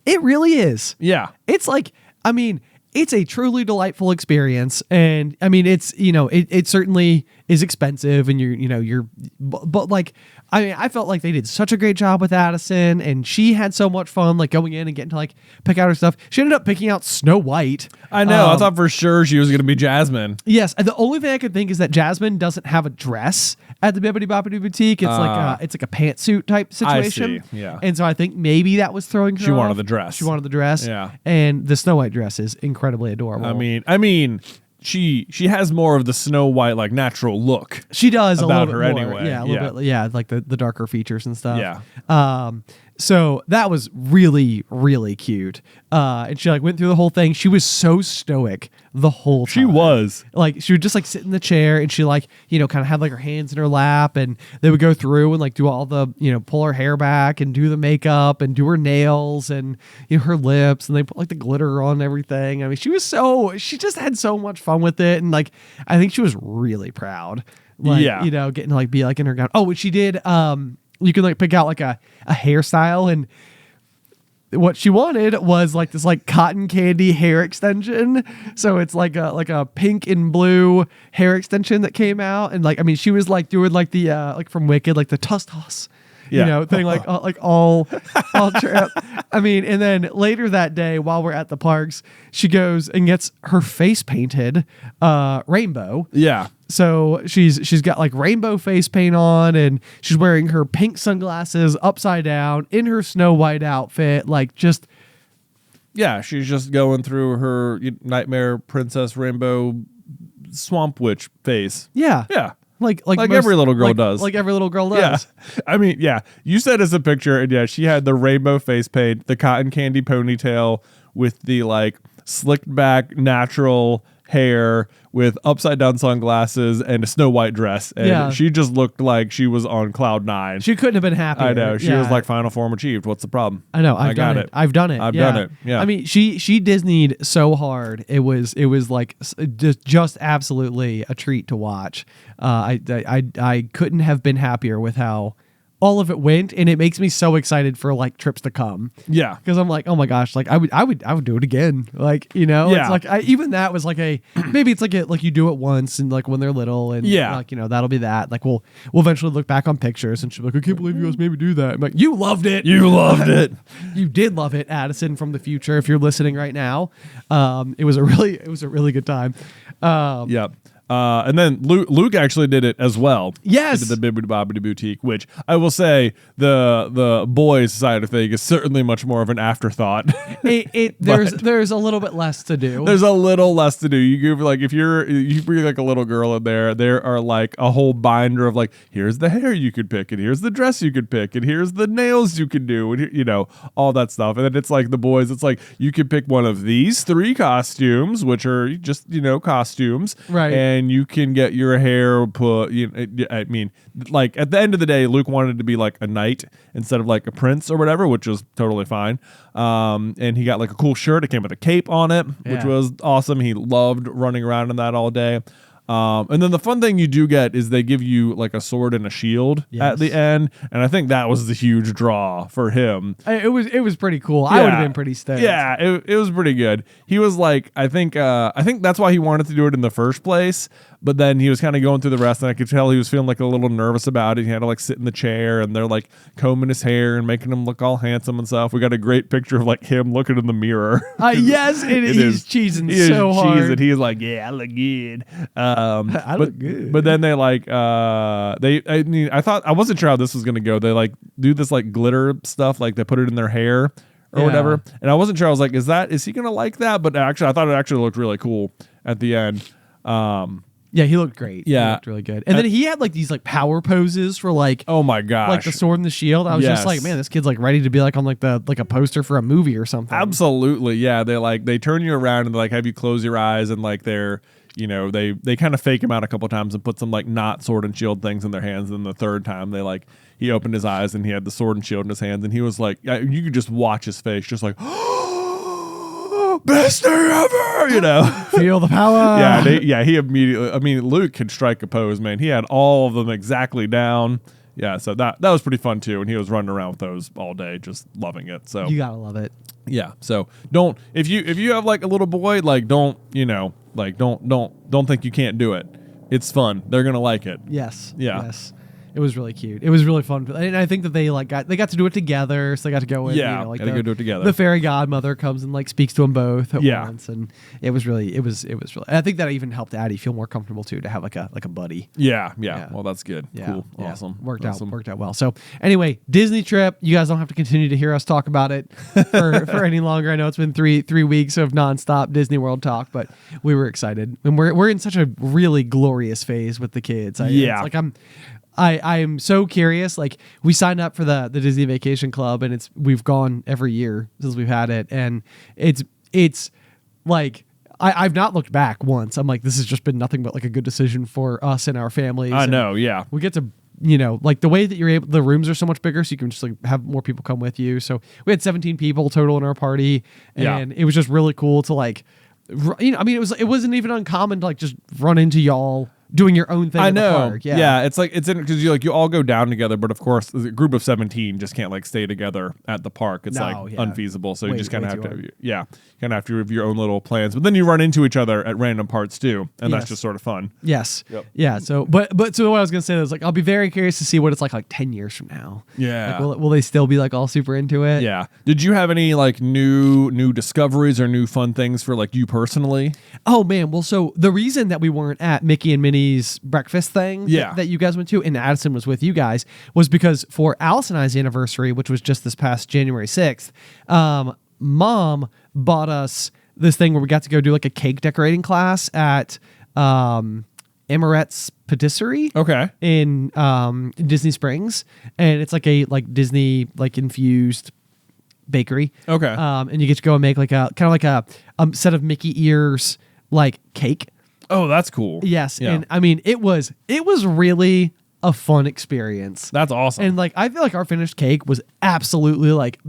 it really is. Yeah. It's like, I mean, it's a truly delightful experience, and I mean, it's it certainly is expensive, and but like, I mean, I felt like they did such a great job with Addison, and she had so much fun like going in and getting to like pick out her stuff. She ended up picking out Snow White. I know. I thought for sure she was going to be Jasmine. Yes, and the only thing I could think is that Jasmine doesn't have a dress at the Bippity Boppity Boutique. It's like a pantsuit type situation. I see. Yeah, and so I think maybe that was throwing her. She wanted off. the dress. She wanted the dress. Yeah, and the Snow White dress is incredibly adorable. I mean, she has more of the Snow White like natural look. She does about a little her bit more. anyway. Yeah, a little bit. Yeah, like the darker features and stuff. Yeah. So that was really, really cute. And she like went through the whole thing. She was so stoic the whole time. She was. Like, she would just like sit in the chair, and she like, kind of had like her hands in her lap, and they would go through and like do all the, pull her hair back and do the makeup and do her nails and, her lips, and they put like the glitter on and everything. I mean, she just had so much fun with it. And like, I think she was really proud. Like, getting to like be like in her gown. Oh, what she did, you can like pick out like a hairstyle, and what she wanted was like this like cotton candy hair extension. So it's like a pink and blue hair extension that came out, and like, I mean, she was like doing like the like from Wicked, like the toss thing, like all trip. I mean, and then later that day while we're at the parks, she goes and gets her face painted rainbow. Yeah. So she's got like rainbow face paint on, and she's wearing her pink sunglasses upside down in her Snow White outfit. Like, just, yeah, she's just going through her Nightmare Princess Rainbow Swamp Witch face. Yeah. Yeah. Like every little girl does. Like every little girl does. Yeah. I mean, yeah. You said as a picture, and yeah, she had the rainbow face paint, the cotton candy ponytail with the like slicked back natural hair with upside down sunglasses and a Snow White dress. And she just looked like she was on cloud nine. She couldn't have been happier. I know. She was like, final form achieved. What's the problem? I know. I've done it. I've done it. Yeah. I mean, she Disney'd so hard. It was like just absolutely a treat to watch. I couldn't have been happier with how all of it went, and it makes me so excited for like trips to come. Yeah, because I'm like, oh my gosh, like I would do it again. Like, you know, it's like even that was like maybe it's like you do it once and like when they're little and like, you know, that'll be that. Like we'll eventually look back on pictures and she'll be like, I can't believe you guys made me do that. I'm like, you loved it. You loved it. You did love it, Addison from the future. If you're listening right now, it was a really good time. Yep. And then Luke actually did it as well. Yes. He did the Bippity Boppity Boutique, which I will say the boys side of thing is certainly much more of an afterthought. There's a little bit less to do. There's a little less to do. You give like if you bring like a little girl in there are like a whole binder of like, here's the hair you could pick, and here's the dress you could pick, and here's the nails you could do, and you know, all that stuff. And then it's like the boys, it's like you could pick one of these 3 costumes, which are just, you know, costumes, right? And you can get your hair put, you know, I mean, like at the end of the day, Luke wanted to be like a knight instead of like a prince or whatever, which was totally fine. And he got like a cool shirt. It came with a cape on it, which was awesome. He loved running around in that all day. And then the fun thing you do get is they give you like a sword and a shield at the end, and I think that was the huge draw for him. It was pretty cool. I would have been pretty stoked. Yeah, it was pretty good. He was like, I think that's why he wanted to do it in the first place. But then he was kind of going through the rest, and I could tell he was feeling like a little nervous about it. He had to like sit in the chair, and they're like combing his hair and making him look all handsome and stuff. We got a great picture of like him looking in the mirror. Yes, he's cheesing so hard. He's like, yeah, I look good. I look good. But then they like I wasn't sure how this was gonna go. They like do this like glitter stuff, like they put it in their hair or whatever. And I wasn't sure. I was like, is he gonna like that? But actually, I thought it actually looked really cool at the end. Yeah, he looked great. Yeah, he looked really good. And then he had like these like power poses for like, oh my gosh, like the sword and the shield. I was just like, man, this kid's like ready to be like on like a poster for a movie or something. Absolutely, yeah. They turn you around and they like have you close your eyes, and like they're, you know, they kind of fake him out a couple times and put some like not sword and shield things in their hands. And the third time he opened his eyes and he had the sword and shield in his hands, and he was like, you could just watch his face, just like, best day ever, you know. Feel the power. He immediately, I mean, Luke could strike a pose, man. He had all of them exactly down. Yeah, so that was pretty fun too, and he was running around with those all day, just loving it. So you gotta love it. Yeah, so don't, if you have like a little boy, like don't think you can't do it. It's fun. They're gonna like it. Yes. Yeah. Yes. It was really cute. It was really fun, and I think that they got to do it together. So they got to go in. Yeah, you know, like go do it together. The fairy godmother comes and like speaks to them both at once, and it was really. And I think that even helped Addie feel more comfortable too, to have like a buddy. Yeah. Well, that's good. Yeah. Cool. Yeah. Awesome. Worked out well. So anyway, Disney trip. You guys don't have to continue to hear us talk about it for any longer. I know it's been three weeks of nonstop Disney World talk, but we were excited, and we're in such a really glorious phase with the kids. It's like I am so curious. Like, we signed up for the Disney Vacation Club, and we've gone every year since we've had it, and it's like I've not looked back once. I'm like, this has just been nothing but like a good decision for us and our families. I know, yeah. We get to, you know, like the way that you're able, the rooms are so much bigger, so you can just like have more people come with you. So we had 17 people total in our party, and it was just really cool to like, you know, I mean, it wasn't even uncommon to like just run into y'all doing your own thing. I know. The park. Yeah. It's like, it's in, because you all go down together, but of course the group of 17 just can't like stay together at the park. It's unfeasible. So you just kind of have to kind of have to have your own little plans, but then you run into each other at random parts too, and that's just sort of fun. Yes. Yep. Yeah. So but so what I was gonna say is like, I'll be very curious to see what it's like 10 years from now. Yeah. Like, will they still be like all super into it? Yeah. Did you have any like new discoveries or new fun things for like you personally? Oh man. Well, so the reason that we weren't at Mickey and Minnie's breakfast thing that you guys went to, and Addison was with you guys, was because for Alice and I's anniversary, which was just this past January 6th, Mom bought us this thing where we got to go do like a cake decorating class at Amaret's Patisserie. Okay. In Disney Springs, and it's like a Disney infused bakery. Okay. And you get to go and make like a kind of like a set of Mickey ears like cake. Oh, that's cool. Yes, Yeah. and I mean it was really a fun experience. That's awesome. And like I feel like our finished cake was absolutely like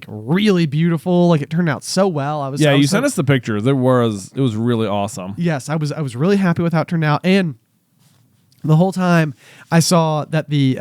really beautiful. Like it turned out so well. I was you sent us the pictures. It was really awesome. Yes, I was really happy with how it turned out. And the whole time I saw that the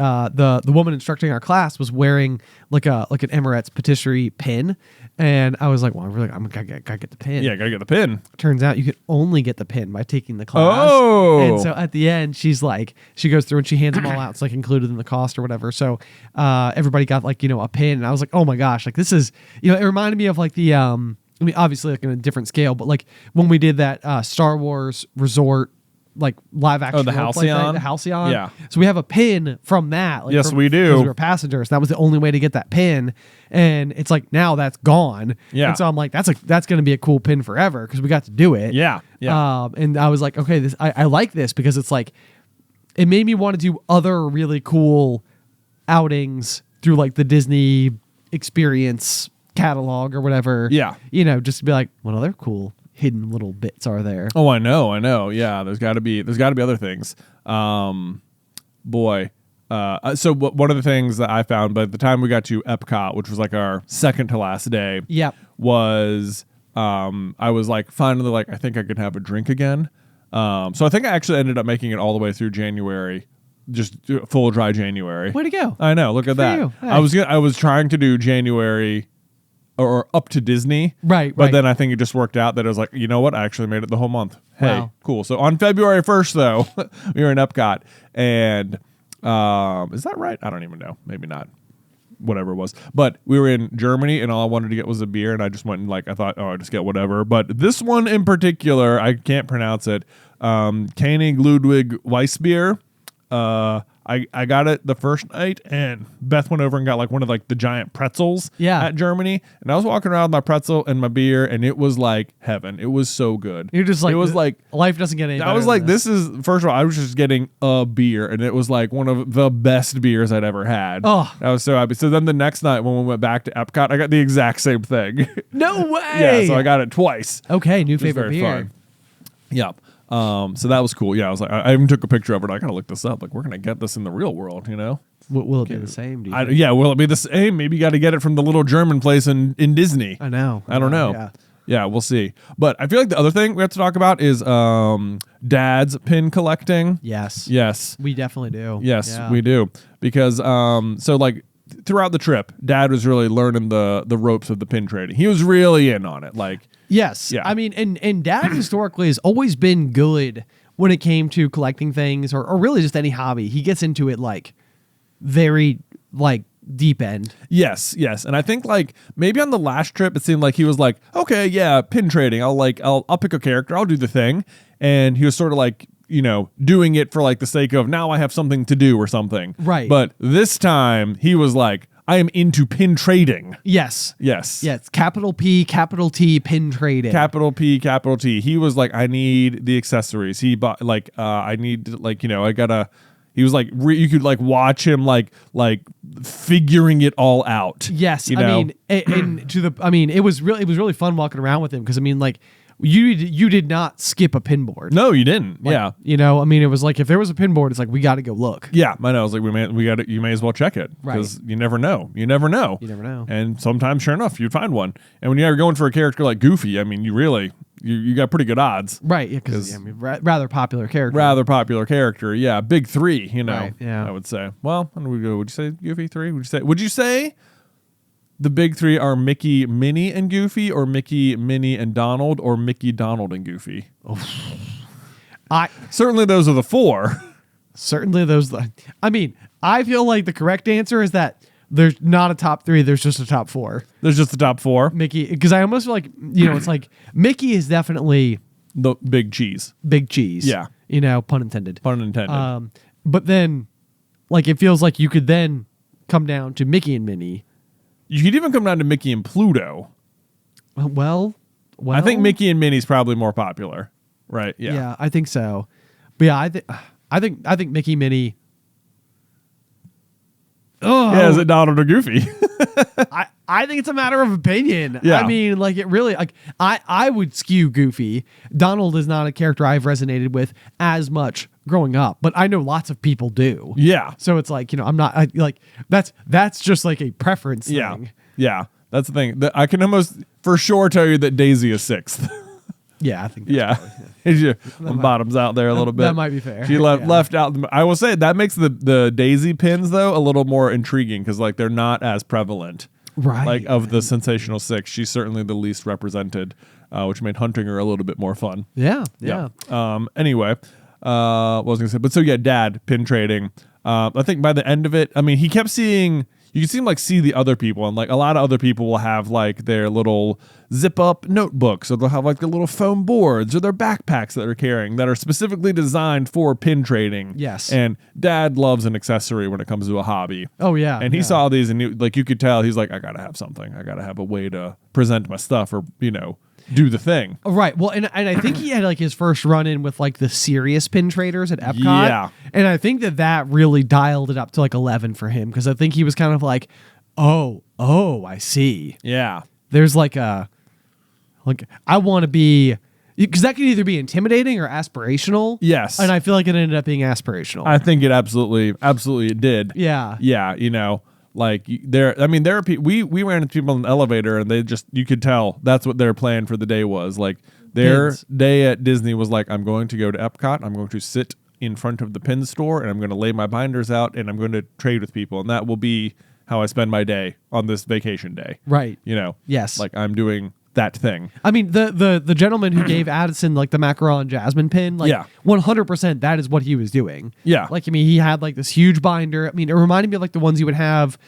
woman instructing our class was wearing like an Emirates patisserie pin, and I was like, well, I'm gotta get the pin. Yeah, gotta get the pin. Turns out you could only get the pin by taking the class. Oh. And so at the end, she's like, she goes through and she hands them all out. It's like included in the cost or whatever. So everybody got like, a pin. And I was like, oh my gosh, like this is, it reminded me of like the, I mean, obviously like in a different scale, but like when we did that Star Wars resort, like live action. Oh, the Halcyon? The Halcyon. Yeah. So we have a pin from that. Like Yes, we do. Because we were passengers. That was the only way to get that pin. And it's like, now that's gone. Yeah. And so I'm like, that's going to be a cool pin forever because we got to do it. Yeah. Yeah. And I was like, okay, I like this because it's like, it made me want to do other really cool outings through like the Disney experience catalog or whatever. Yeah. Just to be like, what other cool hidden little bits are there? Oh, I know. Yeah, there's got to be other things. Boy. So one of the things that I found by the time we got to Epcot, which was like our second to last day, Yep. was I was like finally like I think I could have a drink again. So I think I actually ended up making it all the way through January, just full dry January. Way to go. I know. Look at that. you. Hey. I was trying to do January or up to Disney. Right. But then I think it just worked out that I was like, you know what? I actually made it the whole month. Hey, Wow. cool. So on February 1st, though, we were in Epcot. And is that right? I don't even know. Maybe not. Whatever it was. But we were in Germany, and all I wanted to get was a beer. And I just went and I thought, I'll just get whatever. But this one in particular, I can't pronounce it. Koenig Ludwig Weissbier. I got it the first night, and Beth went over and got like one of like the giant pretzels at Germany, and I was walking around with my pretzel and my beer, and it was like heaven. It was so good. You're just like, it was like life doesn't get any better. I was like, this is, first of all, I was just getting a beer, and it was like one of the best beers I'd ever had. Oh. I was so happy. So then the next night when we went back to Epcot, I got the exact same thing. No way. Yeah, so I got it twice. Okay, new It was favorite very beer. fun. Yep. So that was cool. Yeah, I was like, I even took a picture of it. I gotta look this up. Like, we're gonna get this in the real world, Will it be the same? Do you think? Yeah, will it be the same? Maybe you got to get it from the little German place in Disney. I know. I don't know. Yeah. Yeah, we'll see. But I feel like the other thing we have to talk about is Dad's pin collecting. Yes. Yes. We definitely do. Yes, Yeah. we do. Because so like throughout the trip, Dad was really learning the ropes of the pin trading. He was really in on it. Like, Yes. Yeah. I mean, and Dad historically has always been good when it came to collecting things or really just any hobby. He gets into it like very like deep end. yes. And I think like maybe on the last trip it seemed like he was like, okay, yeah, pin trading. I'll pick a character, I'll do the thing. And he was sort of like, doing it for like the sake of now I have something to do or something. Right. But this time he was like, I am into pin trading. Yes. Yes. Yes. Capital P, capital T, pin trading. Capital P, capital T. He was like, I need the accessories. He bought like, I need like, I gotta. He was like, you could like watch him like figuring it all out. Yes. You know? I mean, it was really fun walking around with him because I mean, like you did not skip a pin board. No, you didn't. Like, yeah. I mean, it was like if there was a pin board, it's like we got to go look. Yeah, I know. I was like, we got you may as well check it because you never know. You never know. And sometimes, sure enough, you'd find one. And when you're going for a character like Goofy, I mean, you really you got pretty good odds. Right. Yeah. Because rather popular character. Rather popular character. Yeah. Big three. Right, yeah. I would say. Well, would you say Goofy 3? Would you say the big three are Mickey, Minnie, and Goofy, or Mickey, Minnie, and Donald, or Mickey, Donald, and Goofy? Certainly those are the four. Certainly those. I mean, I feel like the correct answer is that there's not a top 3. There's just a top 4. There's just the top 4. Mickey, because I almost feel like, it's like Mickey is definitely the big cheese. Big cheese. Yeah. Pun intended. Pun intended. But then, like, it feels like you could then come down to Mickey and Minnie. You could even come down to Mickey and Pluto. Well, I think Mickey and Minnie's probably more popular, right? Yeah. Yeah, I think so. But yeah, I think Mickey, Minnie. Oh, yeah, is it Donald or Goofy? I think it's a matter of opinion. Yeah. I mean, like it really, like I would skew Goofy. Donald is not a character I've resonated with as much growing up, but I know lots of people do. Yeah. So it's like, I'm not like that's just like a preference Yeah. thing. Yeah. That's the thing. I can almost for sure tell you that Daisy is 6th. Yeah, I think. Yeah. Bottoms out there a little bit. That might be fair. She left out. I will say that makes the Daisy pins though a little more intriguing because like they're not as prevalent. Right. Like of the sensational 6, she's certainly the least represented, which made hunting her a little bit more fun. Yeah. Anyway, what was I gonna say? But so yeah, Dad pin trading. I think by the end of it, I mean he kept seeing. You can seem like see the other people, and like a lot of other people will have like their little zip up notebooks, or they'll have like their little foam boards or their backpacks that they're carrying that are specifically designed for pin trading. Yes. And Dad loves an accessory when it comes to a hobby. Oh yeah. And he saw these, and you could tell he's like, I gotta have something. I gotta have a way to present my stuff, or do the thing. Right. Well, and I think he had like his first run in with like the serious pin traders at Epcot. Yeah. And I think that really dialed it up to like 11 for him because I think he was kind of like, oh, I see. Yeah. There's like I want to be, because that could either be intimidating or aspirational. Yes. And I feel like it ended up being aspirational. I think it absolutely it did. Yeah. Yeah. Like there are people. We ran into people in the elevator, and they just you could tell that's what their plan for the day was. Like their Pins. day at Disney was like, I'm going to go to Epcot. I'm going to sit in front of the pin store, and I'm going to lay my binders out, and I'm going to trade with people, and that will be how I spend my day on this vacation day. Right. Yes. Like I'm doing that thing. I mean, the gentleman who gave Addison like the macaron jasmine pin, like 100% that is what he was doing. Yeah. Like, I mean, he had like this huge binder. I mean, it reminded me of like the ones you would have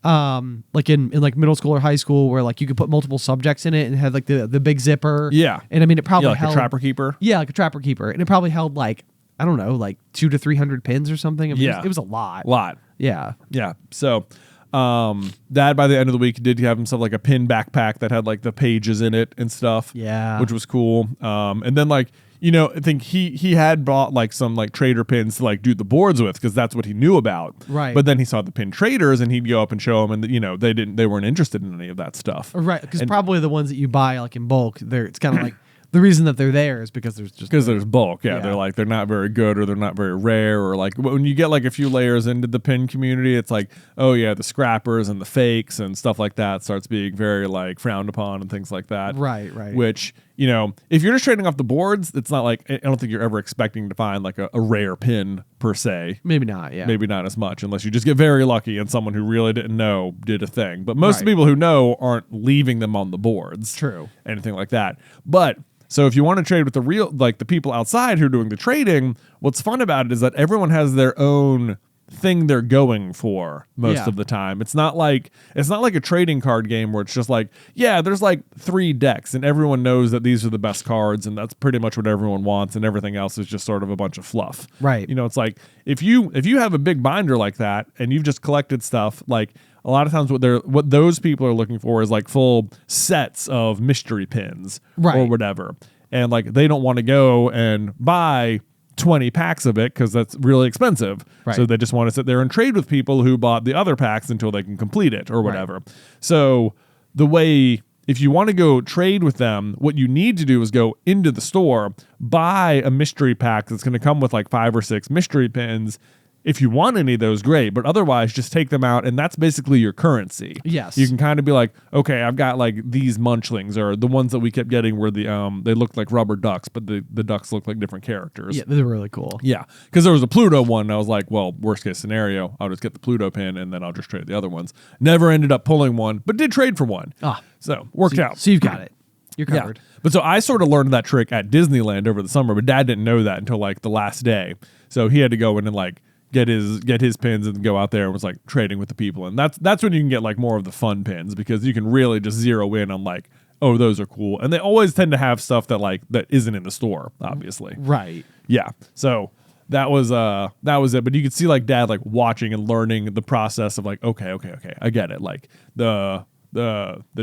like in like middle school or high school where like you could put multiple subjects in it and had like the big zipper. Yeah. And I mean, it probably like held a trapper keeper. Yeah, like a trapper keeper. And it probably held like, I don't know, like 200 to 300 pins or something. I mean, it was a lot. Yeah. Yeah. So Dad by the end of the week did have himself like a pin backpack that had like the pages in it and stuff. Yeah. Which was cool. And then like, I think he had bought like some like trader pins to like do the boards with because that's what he knew about. Right. But then he saw the pin traders and he'd go up and show them, and they weren't interested in any of that stuff. Right. Because probably the ones that you buy like in bulk, it's kind of like the reason that they're there is because there's bulk. Yeah. They're not very good, or they're not very rare, or like when you get like a few layers into the pin community, it's like, oh yeah, the scrappers and the fakes and stuff like that starts being very like frowned upon and things like that. Right. Which, if you're just trading off the boards, it's not like, I don't think you're ever expecting to find like a rare pin per se. Maybe not. Yeah. Maybe not as much, unless you just get very lucky and someone who really didn't know did a thing. But most of the people who know aren't leaving them on the boards. True. Anything like that. But so if you want to trade with the people outside who are doing the trading, what's fun about it is that everyone has their own thing they're going for most of the time. It's not like a trading card game where it's just like, yeah, there's like 3 decks and everyone knows that these are the best cards and that's pretty much what everyone wants, and everything else is just sort of a bunch of fluff. Right. It's like if you have a big binder like that and you've just collected stuff, like a lot of times what those people are looking for is like full sets of mystery pins or whatever. And like they don't want to go and buy 20 packs of it because that's really expensive. Right. So they just want to sit there and trade with people who bought the other packs until they can complete it or whatever. Right. So if you want to go trade with them, what you need to do is go into the store, buy a mystery pack that's going to come with like 5 or 6 mystery pins. If you want any of those, great. But otherwise, just take them out, and that's basically your currency. Yes. You can kind of be like, okay, I've got like these munchlings, or the ones that we kept getting were the they looked like rubber ducks, but the ducks looked like different characters. Yeah, they're really cool. Yeah, because there was a Pluto one, and I was like, well, worst case scenario, I'll just get the Pluto pin, and then I'll just trade the other ones. Never ended up pulling one, but did trade for one. So worked out. So you've got it. You're covered. Yeah. But so I sort of learned that trick at Disneyland over the summer, but Dad didn't know that until like the last day. So he had to go in and like get his pins and go out there and was like trading with the people. And that's when you can get like more of the fun pins, because you can really just zero in on like, oh, those are cool. And they always tend to have stuff that isn't in the store, obviously. Right. Yeah. So that was it. But you could see like Dad like watching and learning the process of like, okay, I get it. Like the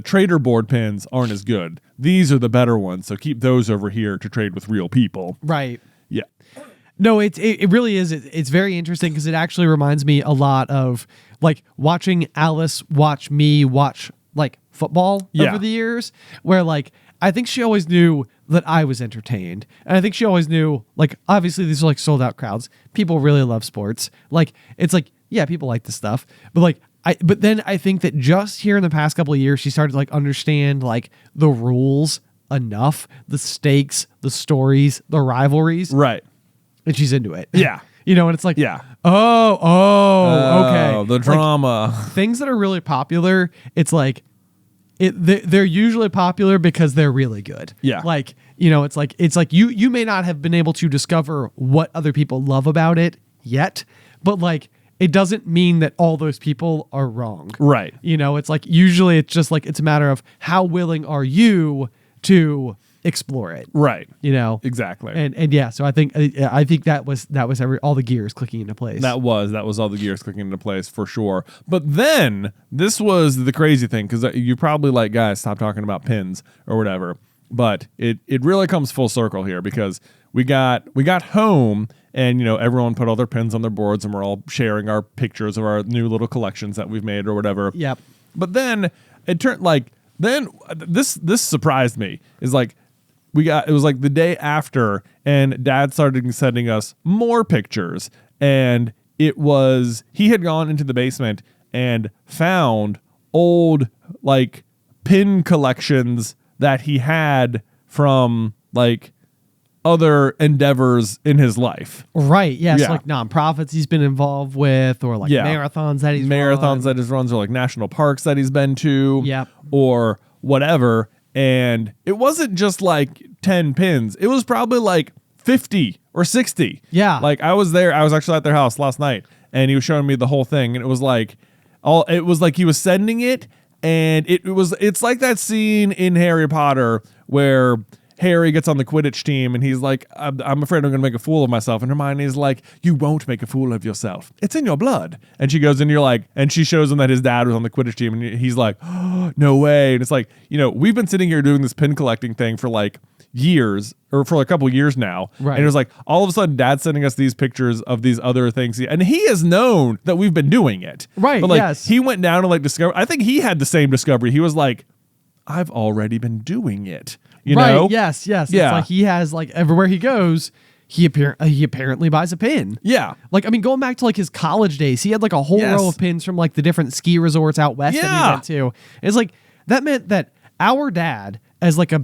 trader board pins aren't as good. These are the better ones. So keep those over here to trade with real people. Right. Yeah. No, it really is. It's very interesting because it actually reminds me a lot of like watching Alice watch me watch like football over the years, where like I think she always knew that I was entertained, and I think she always knew, like, obviously these are like sold out crowds. People really love sports. Like, it's like, yeah, people like this stuff, but like but then I think that just here in the past couple of years, she started to like understand like the rules enough, the stakes, the stories, the rivalries, Right. and she's into it. Yeah. You know, and it's like, Yeah. okay. The drama. Like, things that are really popular, it's like, they're usually popular because they're really good. Yeah. Like, you know, it's like you may not have been able to discover what other people love about it yet, but like, it doesn't mean that all those people are wrong. Right. You know, it's like, usually it's just like, it's a matter of how willing are you to explore it. Right. You know? Exactly. And yeah, so I think that was all the gears clicking into place. That was all the gears clicking into place for sure. But then this was the crazy thing, because you probably like, guys, stop talking about pins or whatever. But it really comes full circle here, because we got home, and you know, everyone put all their pins on their boards, and we're all sharing our pictures of our new little collections that we've made or whatever. Yep. But then it turned like, then this surprised me, is like, it was like the day after, and Dad started sending us more pictures, and it was, he had gone into the basement and found old like pin collections that he had from like other endeavors in his life. Right. Yes. Yeah. Like nonprofits he's been involved with, or like marathons that he's runs, or like national parks that he's been to. Yep. Or whatever. And it wasn't just like 10 pins. It was probably like 50 or 60. Yeah. Like I was there. I was actually at their house last night, and he was showing me the whole thing. And it was like he was sending it. And it's like that scene in Harry Potter where Harry gets on the Quidditch team, and he's like, I'm afraid I'm going to make a fool of myself. And Hermione's like, you won't make a fool of yourself. It's in your blood. And she goes, and you're like, and she shows him that his dad was on the Quidditch team, and he's like, oh, no way. And it's like, you know, we've been sitting here doing this pin collecting thing for like years, or for a couple years now. Right. And it was like, all of a sudden, Dad's sending us these pictures of these other things. And he has known that we've been doing it. Right. But like, yes. he went down and like discovered, I think he had the same discovery. He was like, I've already been doing it. You know? Yes. Yeah. It's like he has, like, everywhere he goes, he apparently buys a pin. Yeah. Like, I mean, going back to like his college days, he had like a whole row of pins from like the different ski resorts out west that he went to. It's like, that meant that our dad, as like a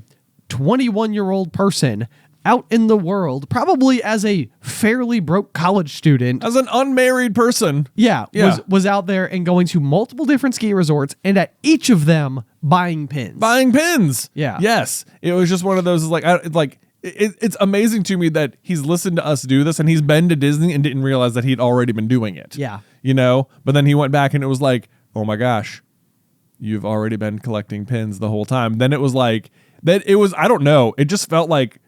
21-year-old person out in the world, probably as a fairly broke college student, As an unmarried person. was out there and going to multiple different ski resorts, and at each of them buying pins. Yeah. Yes. It was just one of those, it's amazing to me that he's listened to us do this, and he's been to Disney and didn't realize that he'd already been doing it. Yeah. You know? But then he went back, and it was like, oh my gosh, you've already been collecting pins the whole time. Then it was like, I don't know. It just felt like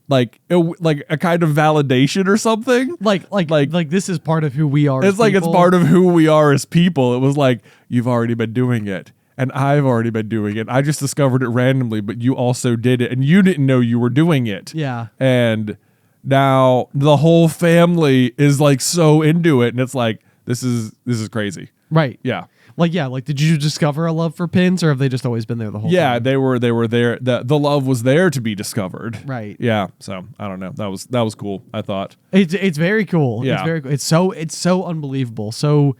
a kind of validation or something. Like this is part of who we are. It's like people. it's part of who we are as people. It was like, you've already been doing it, and I've already been doing it. I just discovered it randomly, but you also did it, and you didn't know you were doing it. Yeah. And now the whole family is like so into it, and it's like, this is crazy. Right. Yeah. Like, did you discover a love for pins, or have they just always been there the whole time? Yeah, they were there. The love was there to be discovered. Right. Yeah. So I don't know. That was cool, I thought. It's very cool. Yeah. It's very cool. It's so unbelievable. So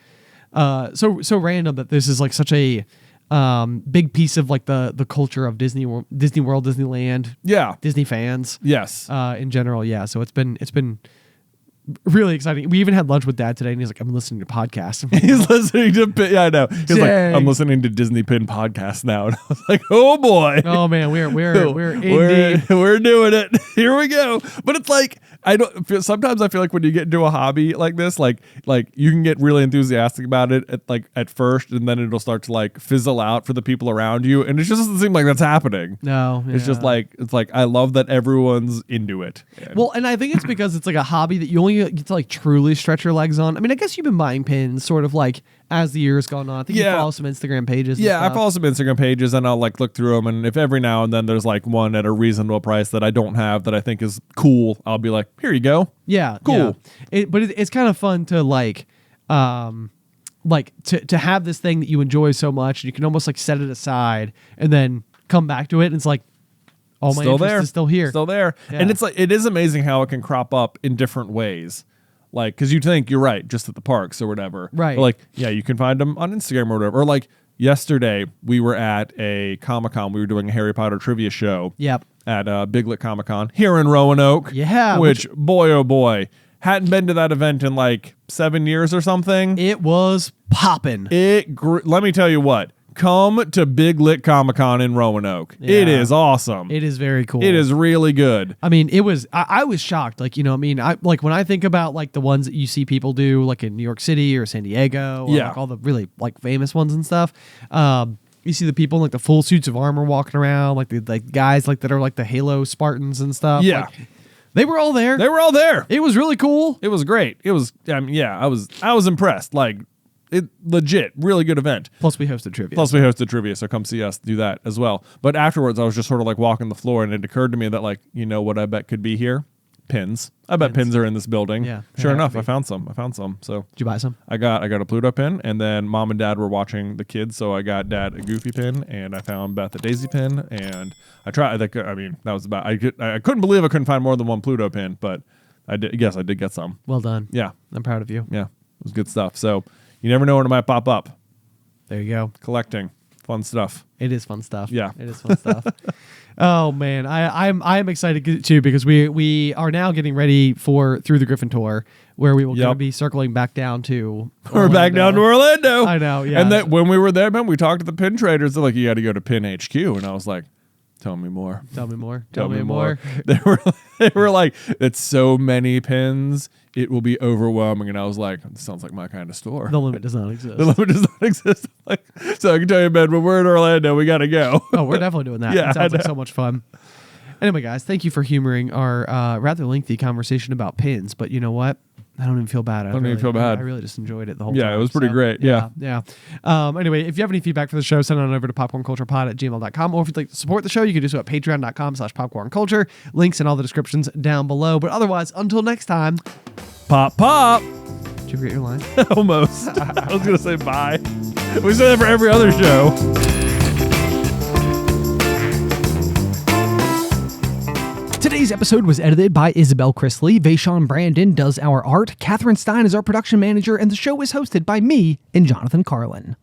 random that this is like such a big piece of like the culture of Disney World, Disneyland. Yeah. Disney fans. Yes. In general. Yeah. So it's been really exciting. We even had lunch with Dad today, and he's like, I'm listening to podcasts. He's listening to, I know. He's like, Dang. I'm listening to Disney Pin podcasts now. And I was like, oh boy. Oh man, we're indie. We're doing it. Here we go. But it's like, sometimes I feel like when you get into a hobby like this, like you can get really enthusiastic about it at first, and then it'll start to like fizzle out for the people around you. And it just doesn't seem like that's happening. No. It's just like, I love that everyone's into it. Well, and I think it's because it's like a hobby that you only get to like truly stretch your legs on. I mean, I guess you've been buying pins sort of like as the years gone on. I think you follow some Instagram pages. Yeah, I follow some Instagram pages, and I'll like look through them. And if every now and then there's like one at a reasonable price that I don't have that I think is cool, I'll be like, here you go. Yeah, cool. Yeah. But it's kind of fun to like, like to have this thing that you enjoy so much, and you can almost like set it aside and then come back to it, and it's like all my interest is still here. Still there. Yeah. And it's like, it is amazing how it can crop up in different ways. Like, because you think you're right, just at the parks or whatever. Right. But like, yeah, you can find them on Instagram or whatever. Or like yesterday, we were at a Comic-Con. We were doing a Harry Potter trivia show. Yep. At Big Lit Comic-Con here in Roanoke. Yeah. Which, boy, oh boy, hadn't been to that event in like 7 years or something. It was popping. Let me tell you what. Come to Big Lit Comic-Con in Roanoke. Yeah. It is awesome. It is very cool. It is really good. I mean, it was. I was shocked. Like, you know, I mean, I like when I think about like the ones that you see people do, like in New York City or San Diego, or Yeah. like all the really like famous ones and stuff. You see the people in like the full suits of armor walking around, like the guys like that are like the Halo Spartans and stuff. Yeah. Like, they were all there. They were all there. It was really cool. It was great. It was. I was impressed. Like, it legit, really good event. Plus, we hosted trivia. Plus, we hosted trivia, so come see us do that as well. But afterwards, I was just sort of like walking the floor, and it occurred to me that, like, you know what I bet could be here? Pins. I bet pins are in this building. Yeah, they Sure have enough, to be. I found some. So Did you buy some? I got a Pluto pin, and then Mom and Dad were watching the kids, so I got Dad a Goofy pin, and I found Beth a Daisy pin, and I tried. I mean, that was about. I couldn't believe I couldn't find more than one Pluto pin, but I did. Yes, I did get some. Well done. Yeah, I'm proud of you. yeah, it was good stuff. So you never know when it might pop up. There you go. Collecting, fun stuff. It is fun stuff. Yeah. It is fun stuff. Oh man, I'm excited too because we are now getting ready for Through the Griffin tour, where we will Yep. be circling back down to. We're back down to Orlando. I know, yeah. And then when we were there, man, we talked to the pin traders. They're like, you got to go to Pin HQ, and I was like, tell me more. Tell me more. Tell me more. They were like, it's so many pins, it will be overwhelming. And I was like, it sounds like my kind of store. The limit does not exist. The limit does not exist. Like, so I can tell you, man, when we're in Orlando, we got to go. Oh, we're definitely doing that. Yeah, It sounds I like so much fun. Anyway, guys, thank you for humoring our rather lengthy conversation about pins. But you know what? I don't even feel bad. I don't even feel bad. I really just enjoyed it the whole time. Yeah, it was pretty great. Yeah. Yeah. Anyway, if you have any feedback for the show, send it on over to popcornculturepod@gmail.com. Or if you'd like to support the show, you can do so at patreon.com/popcornculture. Links in all the descriptions down below. But otherwise, until next time, Pop, pop. did you forget your line? Almost. I was going to say bye. We say that for every other show. Today's episode was edited by Isybelle Christley. Vaishon Brandon does our art. Catherine Stein is our production manager, and the show is hosted by me and Jonathan Carlin.